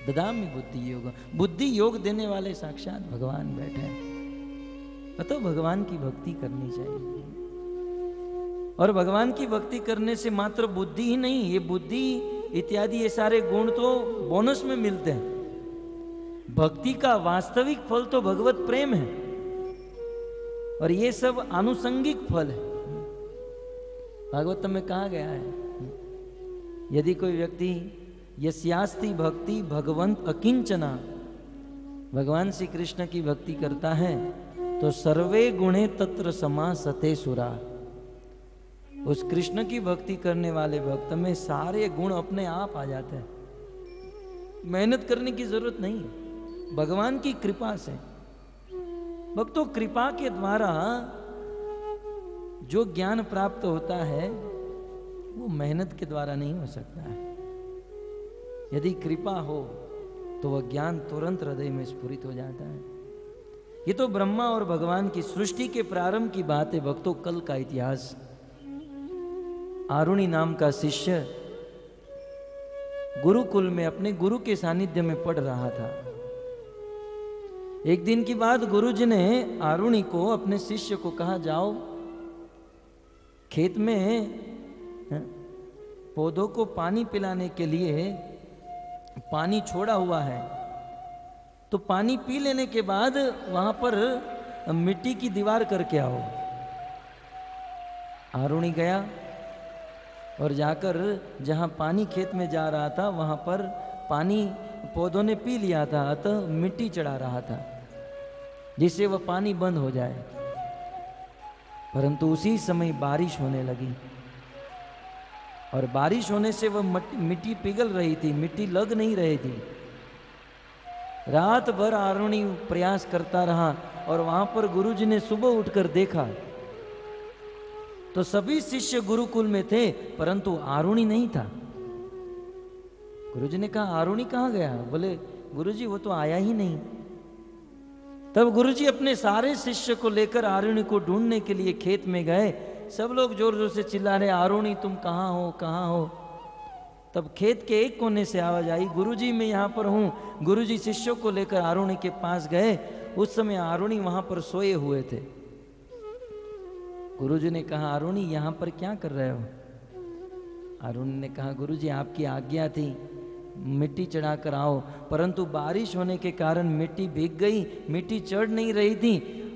ददामी बुद्धि योग, बुद्धि योग देने वाले साक्षात भगवान बैठे हैं। अतः भगवान की भक्ति करनी चाहिए। और भगवान की भक्ति करने से मात्र बुद्धि ही नहीं, ये बुद्धि इत्यादि ये सारे गुण तो बोनस में मिलते हैं। भक्ति का वास्तविक फल तो भगवत प्रेम है, और ये सब आनुषंगिक फल है। भागवत में कहा गया है, यदि कोई व्यक्ति यस्यास्ति भक्ति भगवंत अकिंचना, भगवान श्री कृष्ण की भक्ति करता है तो सर्वे गुणे तत्र समासते सुरा। उस कृष्ण की भक्ति करने वाले भक्त में सारे गुण अपने आप आ जाते हैं, मेहनत करने की जरूरत नहीं, भगवान की कृपा से। भक्तों, कृपा के द्वारा जो ज्ञान प्राप्त होता है वो मेहनत के द्वारा नहीं हो सकता है। यदि कृपा हो तो वह ज्ञान तुरंत हृदय में स्फुरित हो जाता है। ये तो ब्रह्मा और भगवान की सृष्टि के प्रारंभ की बात है भक्तों, कल का इतिहास। आरुणि नाम का शिष्य गुरुकुल में अपने गुरु के सानिध्य में पढ़ रहा था। एक दिन की बात, गुरुजी ने आरुणि को, अपने शिष्य को कहा, जाओ खेत में पौधों को पानी पिलाने के लिए पानी छोड़ा हुआ है, तो पानी पी लेने के बाद वहां पर मिट्टी की दीवार करके आओ। आरुणि गया और जाकर जहां पानी खेत में जा रहा था वहां पर पानी पौधों ने पी लिया था, अतः मिट्टी चढ़ा रहा था जिससे वह पानी बंद हो जाए। परंतु उसी समय बारिश होने लगी और बारिश होने से वह मिट्टी पिघल रही थी, मिट्टी लग नहीं रही थी। रात भर आरुणि प्रयास करता रहा और वहां पर गुरुजी ने सुबह उठकर देखा तो सभी शिष्य गुरुकुल में थे परंतु आरुणि नहीं था। गुरुजी ने कहा, आरुणि कहाँ गया? बोले, गुरुजी वो तो आया ही नहीं। तब गुरुजी अपने सारे शिष्य को लेकर आरुणि को ढूंढने के लिए खेत में गए। सब लोग जोर जोर से चिल्ला रहे, आरुणि तुम कहाँ हो, कहाँ हो? तब खेत के एक कोने से आवाज आई, गुरुजी मैं यहाँ पर हूँ। गुरुजी शिष्यों को लेकर आरुणि के पास गए। उस समय आरुणि वहां पर सोए हुए थे। गुरुजी ने कहा, आरुणि यहाँ पर क्या कर रहे हो? आरुणि ने कहा, गुरुजी आपकी आज्ञा थी मिट्टी चढ़ा कर आओ, परंतु बारिश होने के कारण मिट्टी भीग गई, मिट्टी चढ़ नहीं रही थी,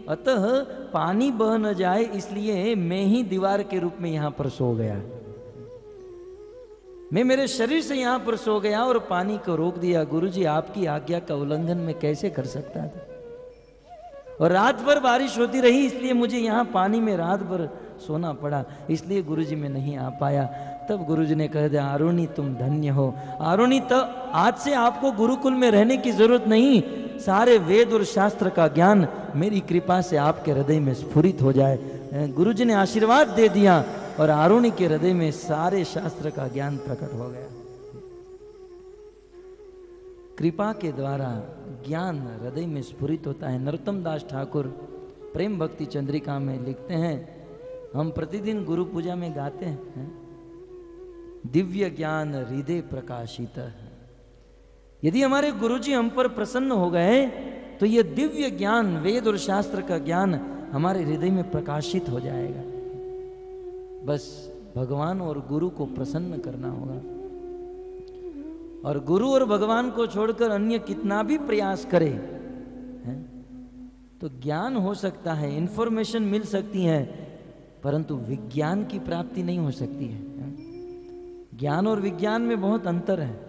अतः पानी बह न जाए इसलिए मैं ही दीवार के रूप में यहाँ पर सो गया। मैं मेरे शरीर से यहाँ पर सो गया और पानी को रोक दिया। गुरुजी आपकी आज्ञा का उल्लंघन मैं कैसे कर सकता था? और रात भर बारिश होती रही इसलिए मुझे यहाँ पानी में रात भर सोना पड़ा, इसलिए गुरुजी मैं नहीं आ पाया। तब गुरुजी ने कह दिया, आरुणि तुम धन्य हो। आरुणि तो आज से आपको गुरुकुल में रहने की जरूरत नहीं, सारे वेद और शास्त्र का ज्ञान मेरी कृपा से आपके हृदय में स्फुरित हो जाए। गुरुजी ने आशीर्वाद दे दिया और आरुणि के हृदय में सारे शास्त्र का ज्ञान प्रकट हो गया। कृपा के द्वारा ज्ञान हृदय में स्फुरित होता है। नरोत्तम दास ठाकुर प्रेम भक्ति चंद्रिका में लिखते हैं, हम प्रतिदिन गुरु पूजा में गाते हैं, दिव्य ज्ञान हृदय प्रकाशित है। यदि हमारे गुरुजी हम पर प्रसन्न हो गए तो यह दिव्य ज्ञान, वेद और शास्त्र का ज्ञान हमारे हृदय में प्रकाशित हो जाएगा। बस भगवान और गुरु को प्रसन्न करना होगा, और गुरु और भगवान को छोड़कर अन्य कितना भी प्रयास करे तो ज्ञान हो सकता है, इंफॉर्मेशन मिल सकती है, परंतु विज्ञान की प्राप्ति नहीं हो सकती है। ज्ञान और विज्ञान में बहुत अंतर है।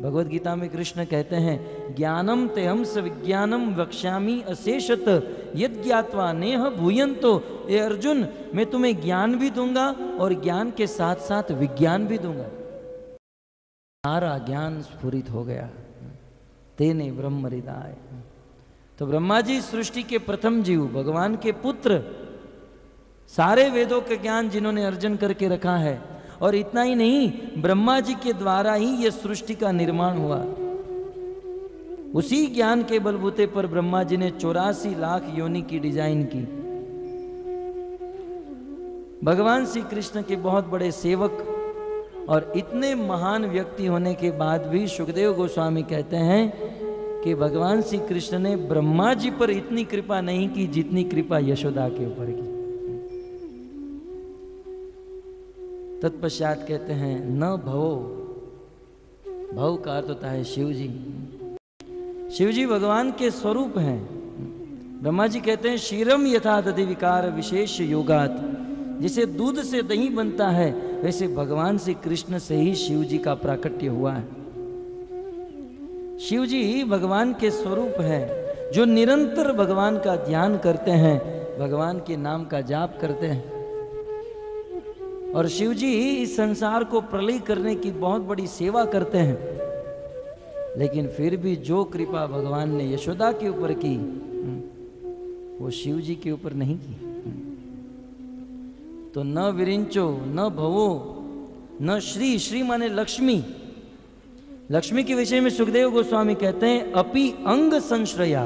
भगवत गीता में कृष्ण कहते हैं, ज्ञानम तेहम स विज्ञानम वक्ष्यामि अशेषत यद ज्ञात्वा नेह भूयंतो। ए अर्जुन, मैं तुम्हें ज्ञान भी दूंगा और ज्ञान के साथ साथ विज्ञान भी दूंगा। सारा ज्ञान स्फुरित हो गया, तेने ब्रह्म हृदय। तो ब्रह्मा जी सृष्टि के प्रथम जीव, भगवान के पुत्र, सारे वेदों के ज्ञान जिन्होंने अर्जन करके रखा है। और इतना ही नहीं, ब्रह्मा जी के द्वारा ही यह सृष्टि का निर्माण हुआ। उसी ज्ञान के बलबूते पर ब्रह्मा जी ने 84 लाख योनि की डिजाइन की। भगवान श्री कृष्ण के बहुत बड़े सेवक और इतने महान व्यक्ति होने के बाद भी सुखदेव गोस्वामी कहते हैं कि भगवान श्री कृष्ण ने ब्रह्मा जी पर इतनी कृपा नहीं की जितनी कृपा यशोदा के ऊपर की। तत्पश्चात कहते हैं, न भवो, भव का अर्थ होता है शिव जी। शिव जी भगवान के स्वरूप हैं। ब्रह्मा जी कहते हैं, क्षीरम यथा दधि विकार विशेष योगात। जैसे दूध से दही बनता है वैसे भगवान श्री कृष्ण से ही शिव जी का प्राकट्य हुआ है। शिव जी भगवान के स्वरूप है, जो निरंतर भगवान का ध्यान करते हैं, भगवान के नाम का जाप करते हैं। और शिव जी इस संसार को प्रलय करने की बहुत बड़ी सेवा करते हैं। लेकिन फिर भी जो कृपा भगवान ने यशोदा के ऊपर की, वो शिव जी के ऊपर नहीं की। तो न विरिंचो, न भवो, न श्री, श्री माने लक्ष्मी। लक्ष्मी के विषय में सुखदेव गोस्वामी कहते हैं, अपि अंग संश्रया।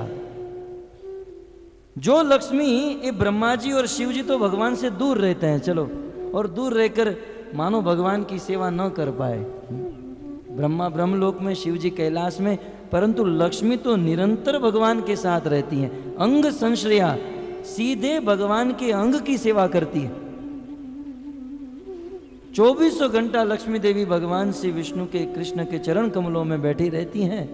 जो लक्ष्मी, ये ब्रह्मा जी और शिव जी तो भगवान से दूर रहते हैं, चलो, और दूर रहकर मानो भगवान की सेवा न कर पाए। ब्रह्मा ब्रह्मलोक में, शिव जी कैलाश में, परंतु लक्ष्मी तो निरंतर भगवान के साथ रहती हैं। अंग संश्रया, सीधे भगवान के अंग की सेवा करती है। 24 घंटा लक्ष्मी देवी भगवान श्री विष्णु के, कृष्ण के चरण कमलों में बैठी रहती हैं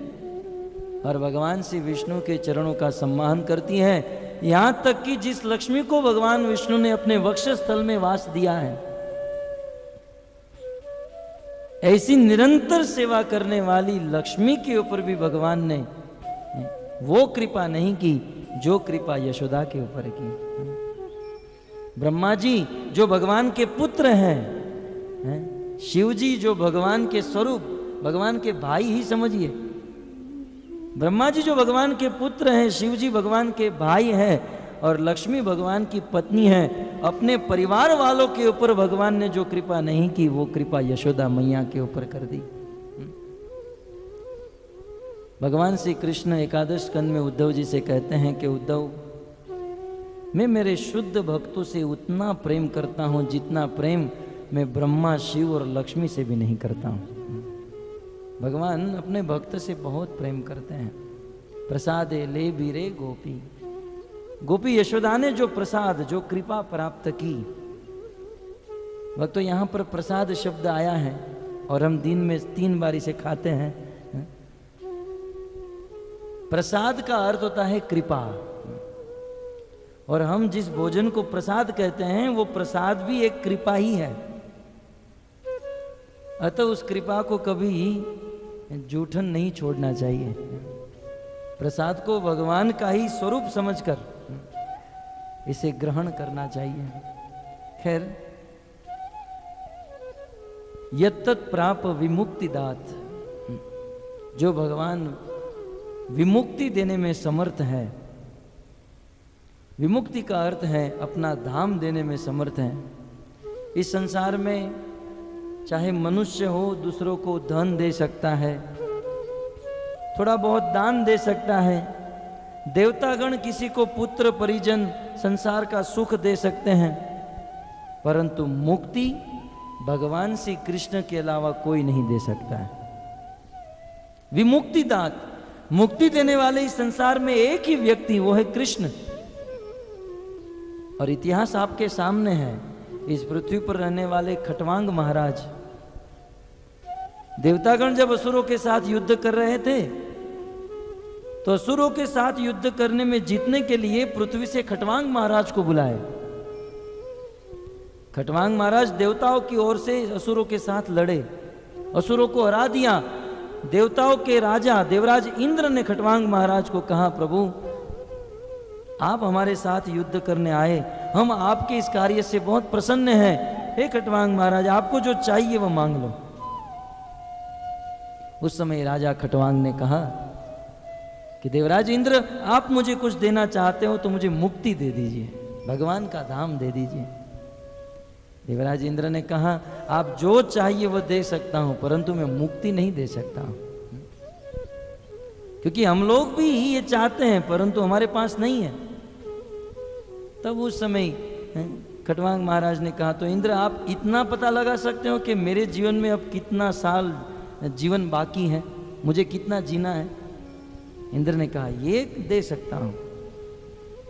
और भगवान श्री विष्णु के चरणों का सम्मान करती हैं। यहां तक कि जिस लक्ष्मी को भगवान विष्णु ने अपने वक्षस्थल में वास दिया है, ऐसी निरंतर सेवा करने वाली लक्ष्मी के ऊपर भी भगवान ने वो कृपा नहीं की जो कृपा यशोदा के ऊपर की। ब्रह्मा जी जो भगवान के पुत्र हैं, शिव जी जो भगवान के स्वरूप, भगवान के भाई ही समझिए। ब्रह्मा जी जो भगवान के पुत्र हैं, शिव जी भगवान के भाई हैं और लक्ष्मी भगवान की पत्नी है। अपने परिवार वालों के ऊपर भगवान ने जो कृपा नहीं की, वो कृपा यशोदा मैया के ऊपर कर दी। भगवान श्री कृष्ण एकादश स्कंद में उद्धव जी से कहते हैं कि उद्धव, मैं मेरे शुद्ध भक्तों से उतना प्रेम करता हूं जितना प्रेम मैं ब्रह्मा, शिव और लक्ष्मी से भी नहीं करता हूं। भगवान अपने भक्त से बहुत प्रेम करते हैं। प्रसादे ले बीरे गोपी, गोपी यशोदा ने जो प्रसाद, जो कृपा प्राप्त की, वह तो यहां पर प्रसाद शब्द आया है और हम दिन में 3 बार इसे खाते हैं। प्रसाद का अर्थ होता है कृपा, और हम जिस भोजन को प्रसाद कहते हैं वो प्रसाद भी एक कृपा ही है। अतः उस कृपा को कभी जूठन नहीं छोड़ना चाहिए। प्रसाद को भगवान का ही स्वरूप समझकर इसे ग्रहण करना चाहिए। खैर, यत्तत् प्राप विमुक्ति दात, जो भगवान विमुक्ति देने में समर्थ है, विमुक्ति का अर्थ है अपना धाम देने में समर्थ है। इस संसार में चाहे मनुष्य हो, दूसरों को धन दे सकता है, थोड़ा बहुत दान दे सकता है, देवतागण किसी को पुत्र परिजन संसार का सुख दे सकते हैं, परंतु मुक्ति भगवान श्री कृष्ण के अलावा कोई नहीं दे सकता है। विमुक्ति दात, मुक्ति देने वाले इस संसार में एक ही व्यक्ति, वो है कृष्ण। और इतिहास आपके सामने है। इस पृथ्वी पर रहने वाले खटवांग महाराज, देवतागण जब असुरों के साथ युद्ध कर रहे थे, तो असुरों के साथ युद्ध करने में जीतने के लिए पृथ्वी से खटवांग महाराज को बुलाए। खटवांग महाराज देवताओं की ओर से असुरों के साथ लड़े, असुरों को हरा दिया। देवताओं के राजा देवराज इंद्र ने खटवांग महाराज को कहा, प्रभु आप हमारे साथ युद्ध करने आए, हम आपके इस कार्य से बहुत प्रसन्न हैं। हे खटवांग महाराज, आपको जो चाहिए वो मांग लो। उस समय राजा खटवांग ने कहा कि देवराज इंद्र, आप मुझे कुछ देना चाहते हो तो मुझे मुक्ति दे दीजिए, भगवान का धाम दे दीजिए। देवराज इंद्र ने कहा, आप जो चाहिए वो दे सकता हूं, परंतु मैं मुक्ति नहीं दे सकता हूं, क्योंकि हम लोग भी ये चाहते हैं परंतु हमारे पास नहीं है। तब उस समय खटवांग महाराज ने कहा, तो इंद्र आप इतना पता लगा सकते हो कि मेरे जीवन में अब कितना साल जीवन बाकी है, मुझे कितना जीना है? इंद्र ने कहा, ये दे सकता हूं।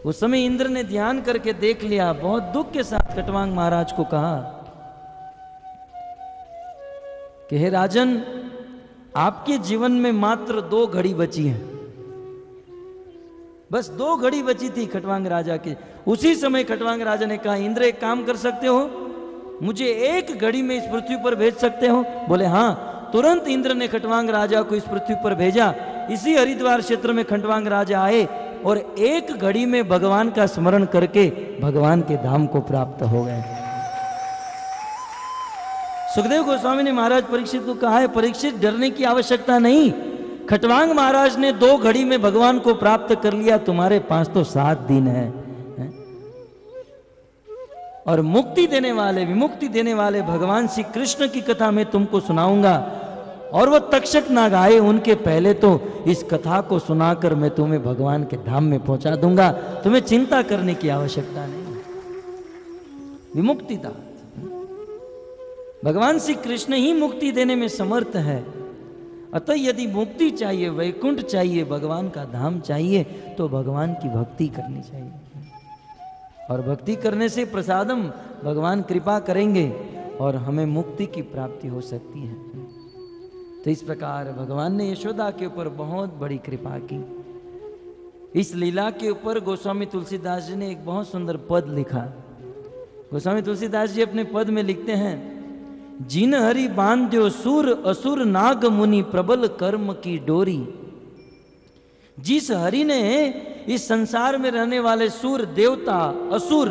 उस समय इंद्र ने ध्यान करके देख लिया, बहुत दुख के साथ खटवांग महाराज को कहा कि हे राजन, आपके जीवन में मात्र 2 घड़ी बची है, बस 2 घड़ी बची थी खटवांग राजा के। उसी समय खटवांग राजा ने कहा, इंद्र एक काम कर सकते हो, मुझे 1 घड़ी में इस पृथ्वी पर भेज सकते हो? बोले हाँ। तुरंत इंद्र ने खटवांग राजा को इस पृथ्वी पर भेजा। इसी हरिद्वार क्षेत्र में खटवांग राजा आए और 1 घड़ी में भगवान का स्मरण करके भगवान के धाम को प्राप्त हो गए। सुखदेव गोस्वामी ने महाराज परीक्षित को कहा है, परीक्षित डरने की आवश्यकता नहीं, खटवांग महाराज ने 2 घड़ी में भगवान को प्राप्त कर लिया, तुम्हारे पास तो 7 दिन है। और मुक्ति देने वाले, विमुक्ति देने वाले भगवान श्री कृष्ण की कथा मैं तुमको सुनाऊंगा। और वो तक्षक नाग आए उनके पहले तो इस कथा को सुनाकर मैं तुम्हें भगवान के धाम में पहुंचा दूंगा, तुम्हें चिंता करने की आवश्यकता नहीं। विमुक्ति दाता भगवान श्री कृष्ण ही मुक्ति देने में समर्थ है। अतः यदि मुक्ति चाहिए, वैकुंठ चाहिए, भगवान का धाम चाहिए, तो भगवान की भक्ति करनी चाहिए। और भक्ति करने से प्रसादम भगवान कृपा करेंगे और हमें मुक्ति की प्राप्ति हो सकती है। तो इस प्रकार भगवान ने यशोदा के ऊपर बहुत बड़ी कृपा की। इस लीला के ऊपर गोस्वामी तुलसीदास जी ने एक बहुत सुंदर पद लिखा। गोस्वामी तुलसीदास जी अपने पद में लिखते हैं, जिन हरि बांध्यो सूर असुर नाग मुनि प्रबल कर्म की डोरी। जिस हरि ने इस संसार में रहने वाले सूर, देवता, असुर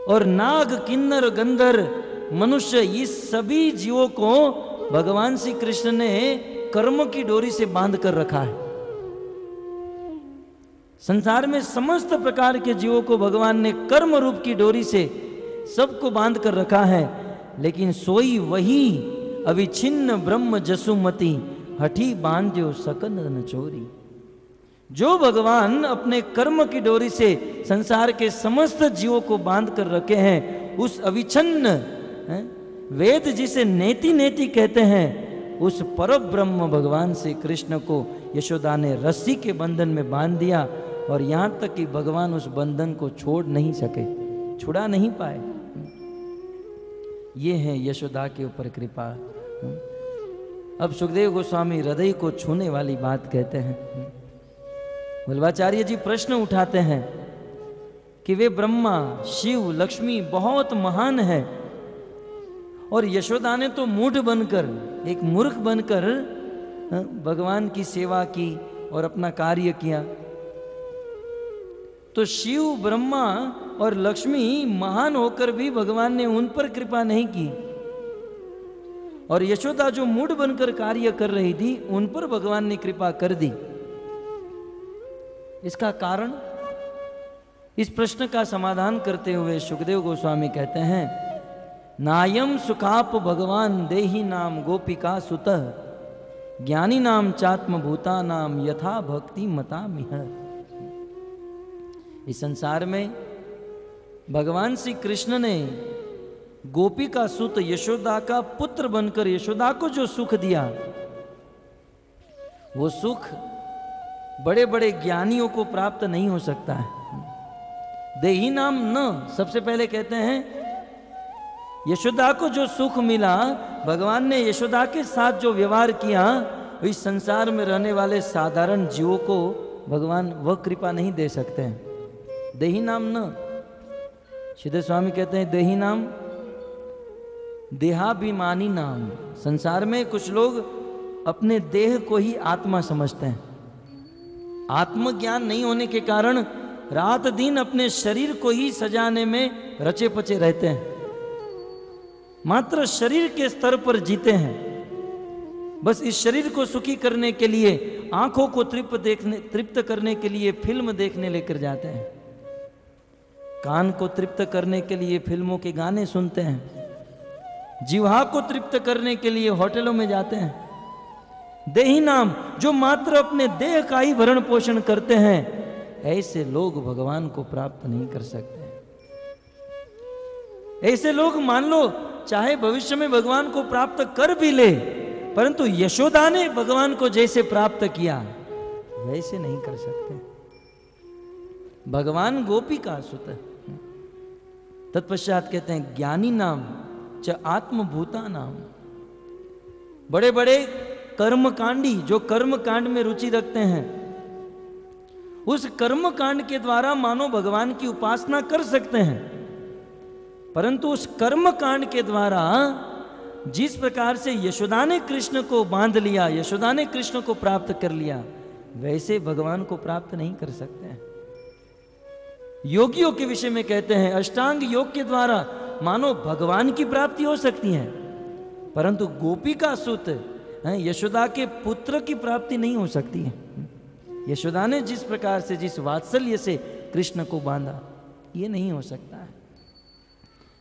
और नाग, किन्नर, गंधर्व, मनुष्य, इस सभी जीवों को भगवान श्री कृष्ण ने कर्म की डोरी से बांध कर रखा है। संसार में समस्त प्रकार के जीवों को भगवान ने कर्म रूप की डोरी से सबको बांध कर रखा है। लेकिन सोई वही अविच्छिन्न ब्रह्म जसुमति, हठी बांध्यो सकन न चोरी। जो भगवान अपने कर्म की डोरी से संसार के समस्त जीवों को बांध कर रखे हैं, उस अविच्छिन्न वेद जिसे नेति नेति कहते हैं, उस परम ब्रह्म भगवान श्री कृष्ण को यशोदा ने रस्सी के बंधन में बांध दिया। और यहां तक कि भगवान उस बंधन को छोड़ नहीं सके, छुड़ा नहीं पाए। ये है यशोदा के ऊपर कृपा। अब सुखदेव गोस्वामी हृदय को छूने वाली बात कहते हैं। वल्लभाचार्य जी प्रश्न उठाते हैं कि वे ब्रह्मा, शिव, लक्ष्मी बहुत महान है और यशोदा ने तो मूढ़ बनकर, एक मूर्ख बनकर भगवान की सेवा की और अपना कार्य किया। तो शिव, ब्रह्मा और लक्ष्मी महान होकर भी भगवान ने उन पर कृपा नहीं की, और यशोदा जो मूढ़ बनकर कार्य कर रही थी उन पर भगवान ने कृपा कर दी। इसका कारण, इस प्रश्न का समाधान करते हुए सुखदेव गोस्वामी कहते हैं, नायम सुखाप भगवान देही नाम गोपिका सुतः, ज्ञानी नाम चात्म भूता नाम यथा भक्ति मता मिह। इस संसार में भगवान श्री कृष्ण ने गोपी का सुत यशोदा का पुत्र बनकर यशोदा को जो सुख दिया, वो सुख बड़े बड़े ज्ञानियों को प्राप्त नहीं हो सकता है। देही नाम न, सबसे पहले कहते हैं यशोदा को जो सुख मिला, भगवान ने यशोदा के साथ जो व्यवहार किया, इस संसार में रहने वाले साधारण जीवों को भगवान वह कृपा नहीं दे सकते हैं। देही नाम न, सीधे स्वामी कहते हैं देही नाम देहाभिमानी नाम। संसार में कुछ लोग अपने देह को ही आत्मा समझते हैं। आत्मज्ञान नहीं होने के कारण रात दिन अपने शरीर को ही सजाने में रचे पचे रहते हैं, मात्र शरीर के स्तर पर जीते हैं। बस इस शरीर को सुखी करने के लिए, आंखों को तृप्त करने के लिए फिल्म देखने लेकर जाते हैं, कान को तृप्त करने के लिए फिल्मों के गाने सुनते हैं, जिह्वा को तृप्त करने के लिए होटलों में जाते हैं। देही नाम, जो मात्र अपने देह का ही भरण पोषण करते हैं, ऐसे लोग भगवान को प्राप्त नहीं कर सकते। ऐसे लोग मान लो चाहे भविष्य में भगवान को प्राप्त कर भी ले, परंतु यशोदा ने भगवान को जैसे प्राप्त किया वैसे नहीं कर सकते। भगवान गोपी का सुत। तत्पश्चात कहते हैं ज्ञानी नाम च आत्मभूता नाम। बड़े बड़े कर्मकांडी जो कर्म कांड में रुचि रखते हैं, उस कर्म कांड के द्वारा मानो भगवान की उपासना कर सकते हैं, परंतु उस कर्म कांड के द्वारा जिस प्रकार से यशोदा ने कृष्ण को बांध लिया, यशोदा ने कृष्ण को प्राप्त कर लिया, वैसे भगवान को प्राप्त नहीं कर सकते हैं। योगियों के विषय में कहते हैं अष्टांग योग के द्वारा मानो भगवान की प्राप्ति हो सकती है, परंतु गोपी का सुत यशोदा के पुत्र की प्राप्ति नहीं हो सकती है। यशोदा ने जिस प्रकार से, जिस वात्सल्य से कृष्ण को बांधा, ये नहीं हो सकता है।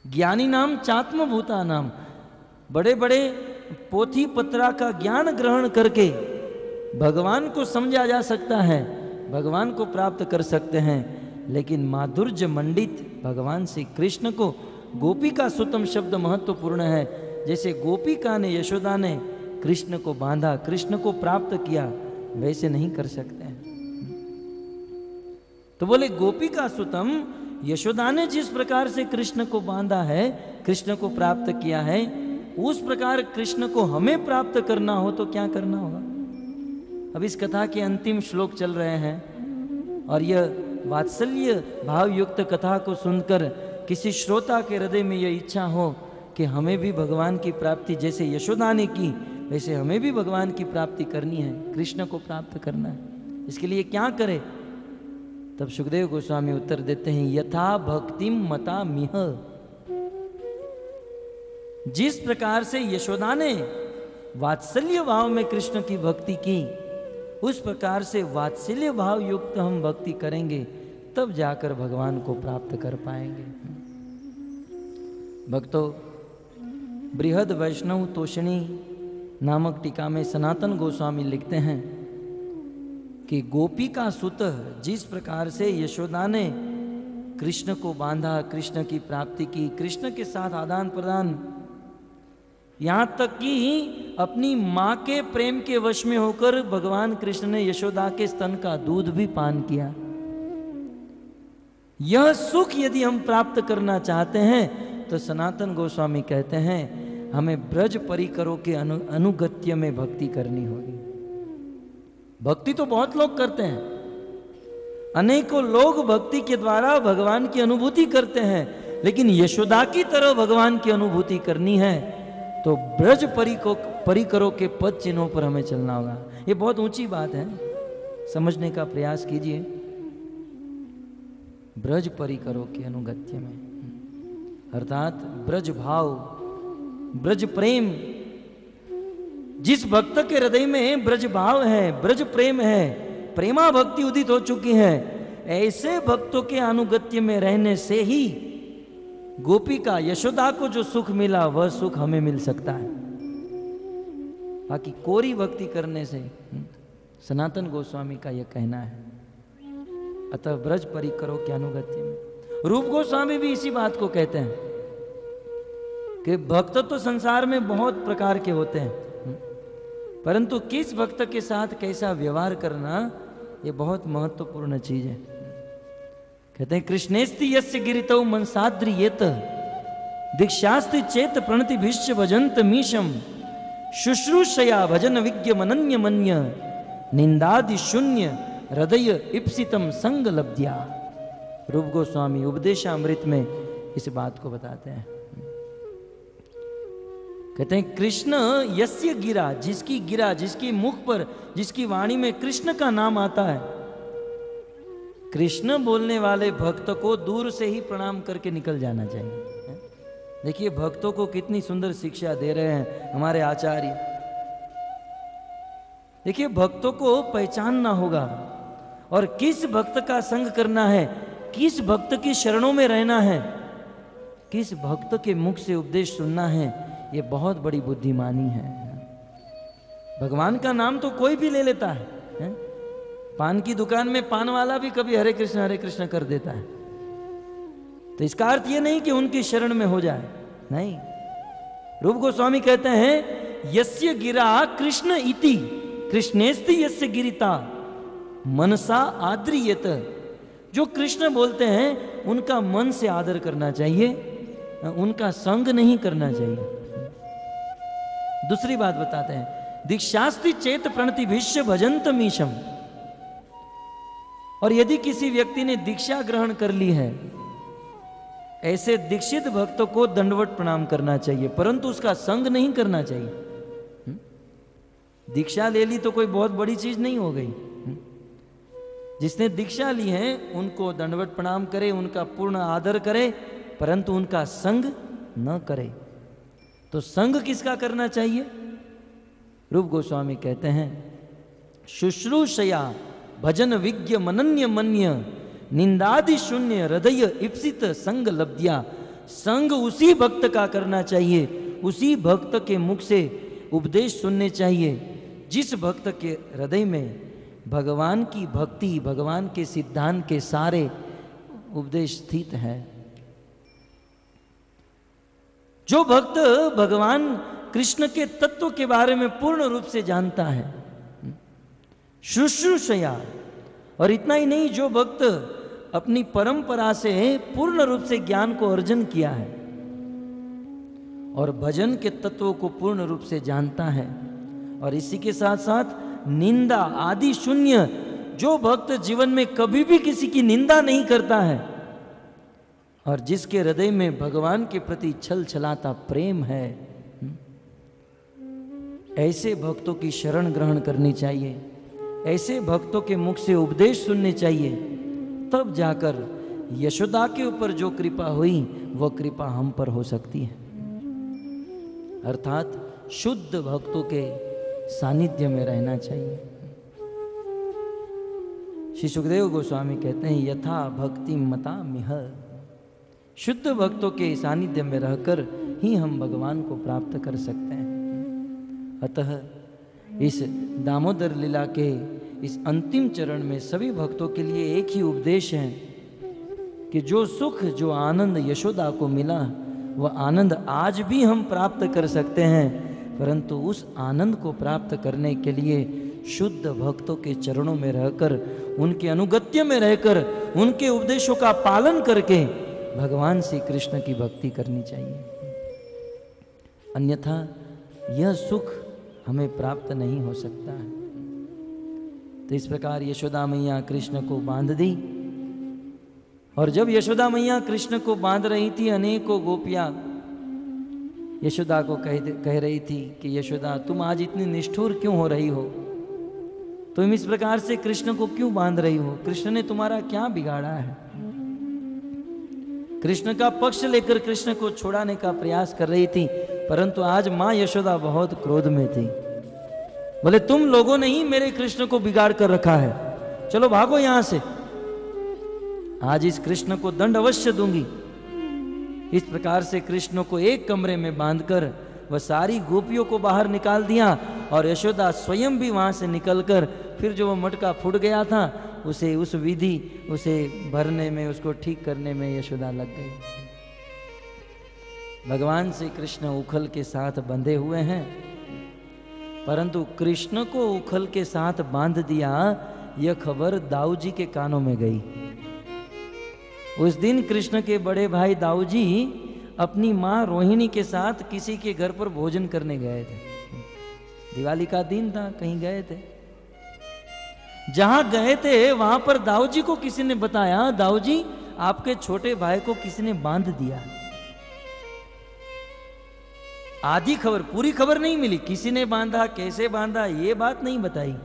ज्ञानी नाम चात्म भूता नाम। बड़े बड़े पोथी पत्रा का ज्ञान ग्रहण करके भगवान को समझा जा सकता है, भगवान को प्राप्त कर सकते हैं, लेकिन माधुर्य मंडित भगवान श्री कृष्ण को गोपिका सुतम शब्द महत्वपूर्ण है। जैसे गोपिका ने, यशोदा ने कृष्ण को बांधा, कृष्ण को प्राप्त किया, वैसे नहीं कर सकते हैं। तो बोले गोपिका सुतम, यशोदा ने जिस प्रकार से कृष्ण को बांधा है, कृष्ण को प्राप्त किया है, उस प्रकार कृष्ण को हमें प्राप्त करना हो तो क्या करना होगा। अब इस कथा के अंतिम श्लोक चल रहे हैं और यह वात्सल्य भाव युक्त कथा को सुनकर किसी श्रोता के हृदय में यह इच्छा हो कि हमें भी भगवान की प्राप्ति जैसे यशोदा ने की, वैसे हमें भी भगवान की प्राप्ति करनी है, कृष्ण को प्राप्त करना है, इसके लिए क्या करें। तब सुखदेव गोस्वामी उत्तर देते हैं, यथा भक्तिम मता मिह। जिस प्रकार से यशोदा ने वात्सल्य भाव में कृष्ण की भक्ति की, उस प्रकार से वात्सल्य भाव युक्त हम भक्ति करेंगे, तब जाकर भगवान को प्राप्त कर पाएंगे। भक्तों, बृहद वैष्णव तोषणी नामक टीका में सनातन गोस्वामी लिखते हैं कि गोपिका सुत, जिस प्रकार से यशोदा ने कृष्ण को बांधा, कृष्ण की प्राप्ति की, कृष्ण के साथ आदान प्रदान, यहां तक कि अपनी मां के प्रेम के वश में होकर भगवान कृष्ण ने यशोदा के स्तन का दूध भी पान किया। यह सुख यदि हम प्राप्त करना चाहते हैं तो सनातन गोस्वामी कहते हैं हमें ब्रज परिकरों के अनुगत्य में भक्ति करनी होगी। भक्ति तो बहुत लोग करते हैं, अनेकों लोग भक्ति के द्वारा भगवान की अनुभूति करते हैं, लेकिन यशोदा की तरह भगवान की अनुभूति करनी है तो ब्रज परिकरों के पद चिन्हों पर हमें चलना होगा। ये बहुत ऊंची बात है, समझने का प्रयास कीजिए। ब्रज परिकरों के अनुगत्य में अर्थात ब्रज भाव, ब्रज प्रेम, जिस भक्त के हृदय में ब्रज भाव है, ब्रज प्रेम है, प्रेमा भक्ति उदित हो चुकी है, ऐसे भक्तों के अनुगत्य में रहने से ही गोपिका यशोदा को जो सुख मिला वह सुख हमें मिल सकता है। बाकी कोरी भक्ति करने से, सनातन गोस्वामी का यह कहना है, अतः ब्रज परिकरों के अनुगत्य में। रूप गोस्वामी भी इसी बात को कहते हैं कि भक्त तो संसार में बहुत प्रकार के होते हैं, परंतु किस भक्त के साथ कैसा व्यवहार करना ये बहुत महत्वपूर्ण चीज है। कहते हैं कृष्णेस्ति यस्य गिरितौ मनसाद्रियेत दीक्षास्ति चेत प्रणतिभिश्च भजन्त मीशम शुश्रूषया भजन विज्ञ मनन्य मन्य निंदादि शून्य हृदय इप्सितम संग लब्ध्या। रूप गोस्वामी उपदेशामृत में इस बात को बताते हैं। कहते हैं कृष्ण यस्य गिरा, जिसकी मुख पर, जिसकी वाणी में कृष्ण का नाम आता है, कृष्ण बोलने वाले भक्त को दूर से ही प्रणाम करके निकल जाना चाहिए। देखिए भक्तों को कितनी सुंदर शिक्षा दे रहे हैं हमारे आचार्य। देखिए भक्तों को पहचानना होगा और किस भक्त का संग करना है, किस भक्त की शरणों में रहना है, किस भक्त के मुख से उपदेश सुनना है, ये बहुत बड़ी बुद्धिमानी है। भगवान का नाम तो कोई भी ले लेता है? पान की दुकान में पान वाला भी कभी हरे कृष्ण कर देता है, तो इसका अर्थ ये नहीं कि उनकी शरण में हो जाए, नहीं। रूप गोस्वामी कहते हैं यस्य गिरा कृष्ण इति कृष्णेस्ति यस्य गिरिता मनसा आद्रियत। जो कृष्ण बोलते हैं उनका मन से आदर करना चाहिए, उनका संग नहीं करना चाहिए। दूसरी बात बताते हैं दीक्षास्ति चेत प्रणतिभिश्च भजन्त मीशम। और यदि किसी व्यक्ति ने दीक्षा ग्रहण कर ली है, ऐसे दीक्षित भक्तों को दंडवत प्रणाम करना चाहिए, परंतु उसका संग नहीं करना चाहिए। दीक्षा ले ली तो कोई बहुत बड़ी चीज नहीं हो गई। जिसने दीक्षा ली है उनको दंडवत प्रणाम करे, उनका पूर्ण आदर करे, परंतु उनका संग न करे। तो संग किसका करना चाहिए? रूप गोस्वामी कहते हैं शुश्रूषया भजन विज्ञ मनन्य मन्य निंदादि शून्य हृदय इप्सित संग लब्ध्या। संग उसी भक्त का करना चाहिए, उसी भक्त के मुख से उपदेश सुनने चाहिए। जिस भक्त के हृदय में भगवान की भक्ति, भगवान के सिद्धांत के सारे उपदेश स्थित है, जो भक्त भगवान कृष्ण के तत्व के बारे में पूर्ण रूप से जानता है, शुश्रूषया, और इतना ही नहीं, जो भक्त अपनी परंपरा से पूर्ण रूप से ज्ञान को अर्जन किया है और भजन के तत्वों को पूर्ण रूप से जानता है, और इसी के साथ साथ निंदा आदि शून्य, जो भक्त जीवन में कभी भी किसी की निंदा नहीं करता है और जिसके हृदय में भगवान के प्रति छल छलाता प्रेम है, ऐसे भक्तों की शरण ग्रहण करनी चाहिए, ऐसे भक्तों के मुख से उपदेश सुनने चाहिए। तब जाकर यशोदा के ऊपर जो कृपा हुई वह कृपा हम पर हो सकती है। अर्थात शुद्ध भक्तों के सानिध्य में रहना चाहिए। श्री सुखदेव गोस्वामी कहते हैं, यथा भक्ति मता मिह, शुद्ध भक्तों के सानिध्य में रहकर ही हम भगवान को प्राप्त कर सकते हैं। अतः इस दामोदर लीला के इस अंतिम चरण में सभी भक्तों के लिए एक ही उपदेश है कि जो सुख, जो आनंद यशोदा को मिला, वह आनंद आज भी हम प्राप्त कर सकते हैं, परंतु उस आनंद को प्राप्त करने के लिए शुद्ध भक्तों के चरणों में रहकर, उनके अनुगत्य में रहकर, उनके उपदेशों का पालन करके भगवान श्री कृष्ण की भक्ति करनी चाहिए। अन्यथा यह सुख हमें प्राप्त नहीं हो सकता है। तो इस प्रकार यशोदा मैया कृष्ण को बांध दी, और जब यशोदा मैया कृष्ण को बांध रही थी, अनेकों गोपियां यशोदा को कह रही थी कि यशोदा, तुम आज इतनी निष्ठुर क्यों हो रही हो? तुम इस प्रकार से कृष्ण को क्यों बांध रही हो? कृष्ण ने तुम्हारा क्या बिगाड़ा है? कृष्ण का पक्ष लेकर कृष्ण को छुड़ाने का प्रयास कर रही थी, परंतु आज मां यशोदा बहुत क्रोध में थी। बोले, तुम लोगों ने ही मेरे कृष्ण को बिगाड़ कर रखा है, चलो भागो यहां से, आज इस कृष्ण को दंड अवश्य दूंगी। इस प्रकार से कृष्ण को एक कमरे में बांधकर वह सारी गोपियों को बाहर निकाल दिया, और यशोदा स्वयं भी वहां से निकलकर फिर जो वो मटका फूट गया था उसे उस विधि उसे भरने में, उसको ठीक करने में यशोदा लग गई। भगवान श्री कृष्ण उखल के साथ बंधे हुए हैं, परंतु कृष्ण को उखल के साथ बांध दिया, यह खबर दाऊ जी के कानों में गई। उस दिन कृष्ण के बड़े भाई दाऊ जी अपनी मां रोहिणी के साथ किसी के घर पर भोजन करने गए थे। दिवाली का दिन था, कहीं गए थे। जहां गए थे वहां पर दाऊ जी को किसी ने बताया, दाऊ जी आपके छोटे भाई को किसी ने बांध दिया। आधी खबर, पूरी खबर नहीं मिली, किसी ने बांधा, कैसे बांधा, ये बात नहीं बताई।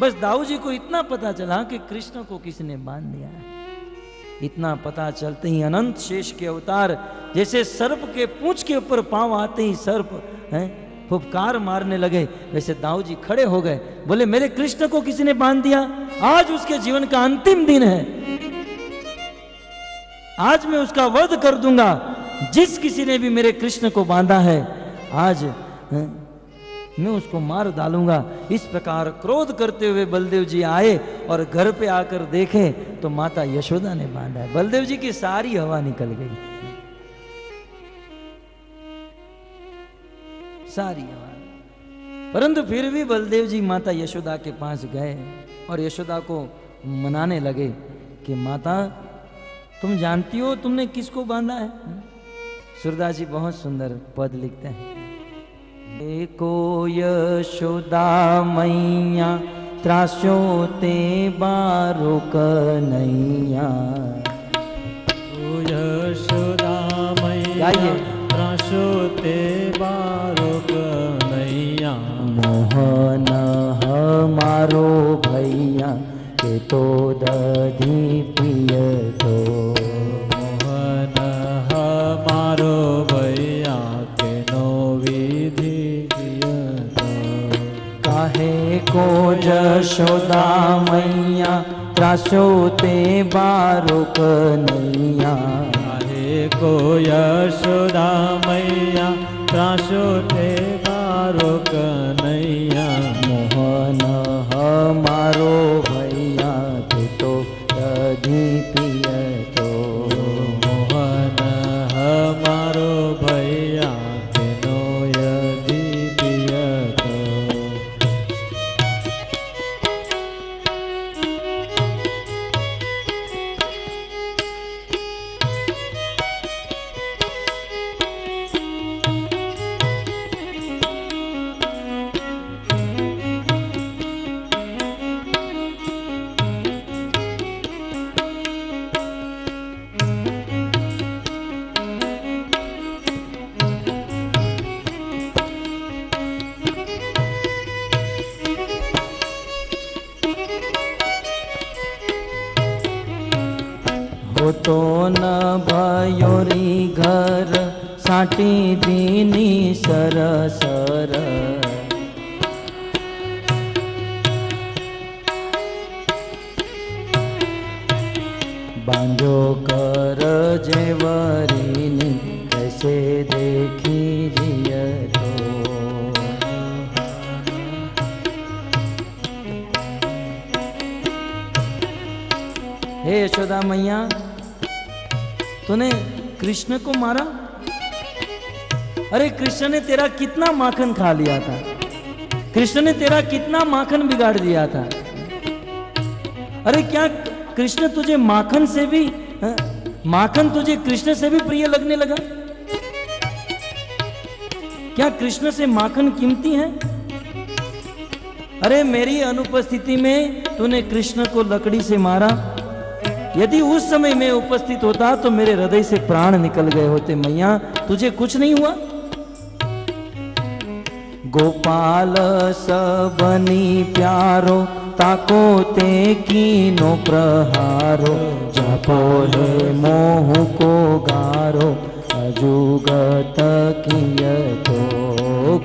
बस दाऊ जी को इतना पता चला कि कृष्ण को किसी ने बांध दिया है। इतना पता चलते ही अनंत शेष के अवतार, जैसे सर्प के पूंछ के ऊपर पांव आते ही सर्प फुफकार मारने लगे, वैसे दाऊ जी खड़े हो गए। बोले, मेरे कृष्ण को किसी ने बांध दिया, आज उसके जीवन का अंतिम दिन है, आज मैं उसका वध कर दूंगा। जिस किसी ने भी मेरे कृष्ण को बांधा है, आज मैं उसको मार डालूंगा। इस प्रकार क्रोध करते हुए बलदेव जी आए और घर पे आकर देखे तो माता यशोदा ने बांधा है। बलदेव जी की सारी हवा निकल गई, सारी हवा। परंतु फिर भी बलदेव जी माता यशोदा के पास गए और यशोदा को मनाने लगे कि माता, तुम जानती हो तुमने किसको बांधा है? सूरदास जी बहुत सुंदर पद लिखते हैं। एको यशोदा मैया त्रास्यो ते बारो कन्हैया। ओ यशोदा मैया त्रास्यो ते बारो कन्हैया। मोहन हमारो भैया के तो दधी पिय तो। मोहन हमारो भैया के नो विधि पिय तो। काहे को यशोदा मैया त्रास्यो ते बारो कन्हैया। को यशोदा मैया त्रास्यो ते बारो कन्हैया। मोहन हमारो भैया के तो यदि प्रिय तो। मोहन हमारो भैया के नो यदि प्रिय तो। हो तो न भयोरी घर साटी दीनी सर सर। बांधो कर जेवरीनी कैसे देखी जिय तो। हे यशोदा मैया, तूने कृष्ण को मारा? अरे कृष्ण ने तेरा कितना माखन खा लिया था, कृष्ण ने तेरा कितना माखन बिगाड़ दिया था। अरे क्या कृष्ण तुझे माखन से भी, माखन तुझे कृष्ण से भी प्रिय लगने लगा? क्या कृष्ण से माखन कीमती है? अरे मेरी अनुपस्थिति में तूने कृष्ण को लकड़ी से मारा। यदि उस समय मैं उपस्थित होता तो मेरे हृदय से प्राण निकल गए होते। मैया तुझे कुछ नहीं हुआ? गोपाल सबनी प्यारो ताको ते कीनो प्रहारो। जापो है मोह को गारो अजुगत किय तो।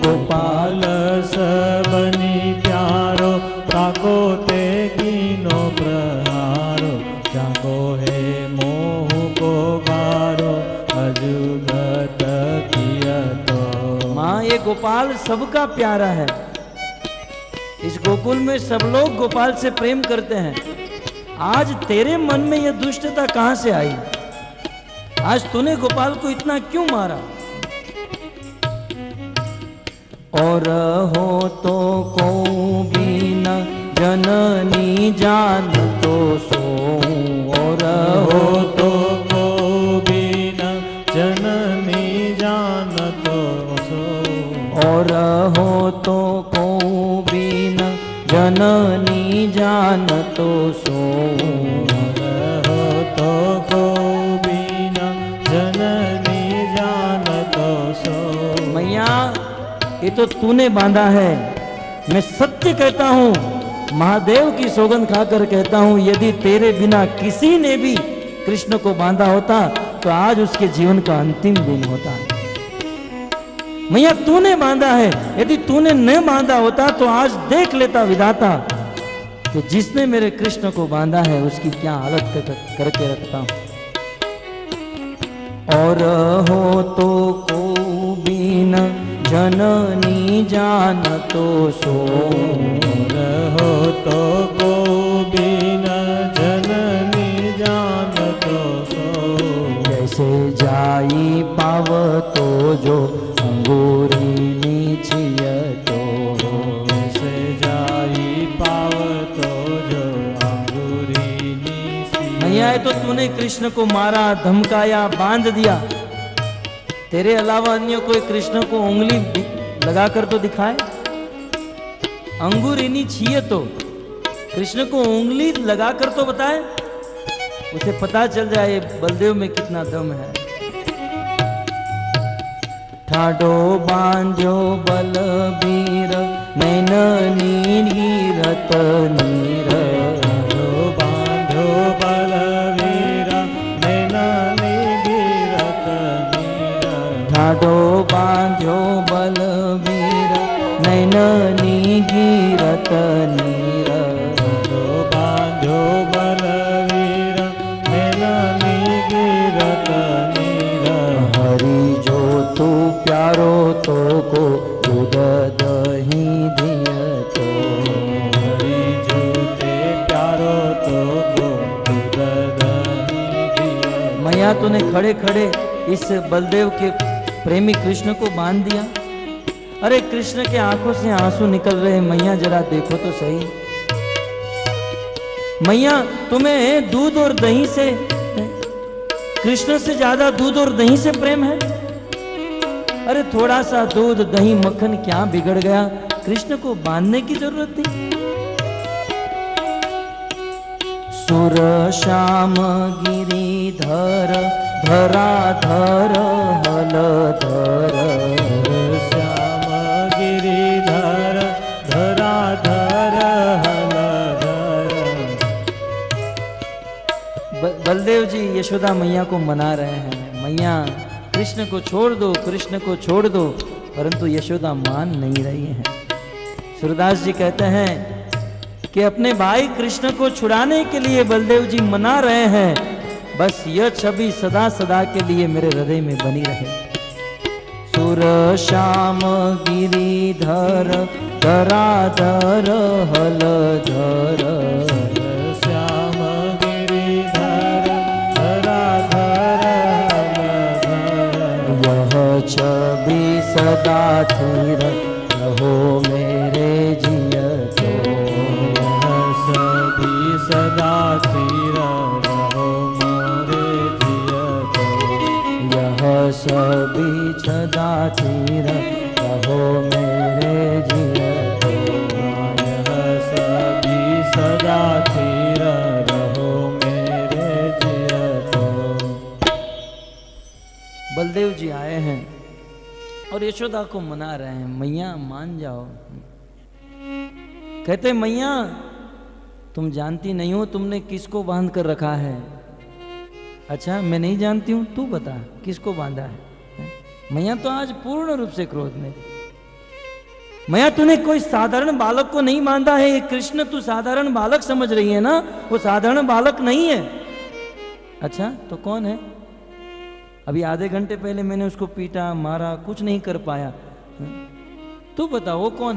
गोपाल सबनी प्यारो ताको ते कीनो प्रहारो। जाको है मोह को गारो अजुगत किय तो। माँ ये गोपाल सबका प्यारा है। इस गोकुल में सब लोग गोपाल से प्रेम करते हैं। आज तेरे मन में यह दुष्टता कहां से आई? आज तूने गोपाल को इतना क्यों मारा? और हो तो को बिन जननी जान तो सो। और हो तो को बिन जननी जान तो सो। और हो तो को बिन जननी जान तो सो। हो तो को बिन जननी जान तो सो। मैया ये तो तूने बांधा है। मैं सत्य कहता हूँ, महादेव की सौगंध खाकर कहता हूँ, यदि तेरे बिना किसी ने भी कृष्ण को बांधा होता तो आज उसके जीवन का अंतिम दिन होता। मैया तूने बांधा है। यदि तूने न बांधा होता तो आज देख लेता विधाता कि जिसने मेरे कृष्ण को बांधा है उसकी क्या हालत करके रखता हूं। और हो तो को बिन जननी जान तो सो। हो तो को बिन जननी जान तो सो। जैसे जाई पाव तो जो अंगूरी छिय तो। जैसे जाई पाव तो जो अंगूरी मैया तो तूने कृष्ण को मारा, धमकाया, बांध दिया। तेरे अलावा अन्य कोई कृष्ण को उंगली लगाकर तो दिखाए। अंगूरिनी छिए तो कृष्ण को उंगली लगाकर तो बताए, उसे पता चल जाए बलदेव में कितना दम है। ठाडो बांधो बलबीर नैन नीरत नीर। बांधो बलवीर नैन नीरत नीर। ठाडो बांधो बलबीर नैन नीरत नीर। बांधो बलवीर नैन नीरत नीर। हरि जो तू प्यारो तो को दूध दही मैया तूने खड़े खड़े इस बलदेव के प्रेमी कृष्ण को बांध दिया। अरे कृष्ण के आंखों से आंसू निकल रहे। मैया जरा देखो तो सही। मैया तुम्हें दूध और दही से, कृष्ण से ज्यादा दूध और दही से प्रेम है। अरे थोड़ा सा दूध दही मक्खन क्या बिगड़ गया, कृष्ण को बांधने की जरूरत थी। सुर श्याम गिरिधर धराधर हलधर, श्याम गिरिधर धराधर हलधर। बलदेव जी यशोदा मैया को मना रहे हैं, मैया कृष्ण को छोड़ दो, कृष्ण को छोड़ दो, परंतु यशोदा मान नहीं रही है। सूरदास जी कहते हैं कि अपने भाई कृष्ण को छुड़ाने के लिए बलदेव जी मना रहे हैं, बस यह छवि सदा सदा के लिए मेरे हृदय में बनी रहे। सुर श्याम गिरिधर धराधर हलधर, श्याम गिरिधर धराधर हलधर। यह छवि सदा स्थिर रहो मेरे जिय तो, सदा स्थिर रहो मोरे जिय तो। यह सभी सदा स्थिर रहो मेरे जिय तो। यह सभी सदा स्थिर रहो मेरे जिय तो। बलदेव जी आए हैं और यशोदा को मना रहे हैं, मैया मान जाओ। कहते मैया तुम जानती नहीं हो तुमने किसको बांध कर रखा है। अच्छा मैं नहीं जानती हूं, तू बता किसको बांधा है। मैया तो आज पूर्ण रूप से क्रोध में थी। मैया तूने कोई साधारण बालक को नहीं बांधा है। ये कृष्ण तू साधारण बालक समझ रही है ना, वो साधारण बालक नहीं है। अच्छा तो कौन है? अभी आधे घंटे पहले मैंने उसको पीटा मारा, कुछ नहीं कर पाया। तू बता वो कौन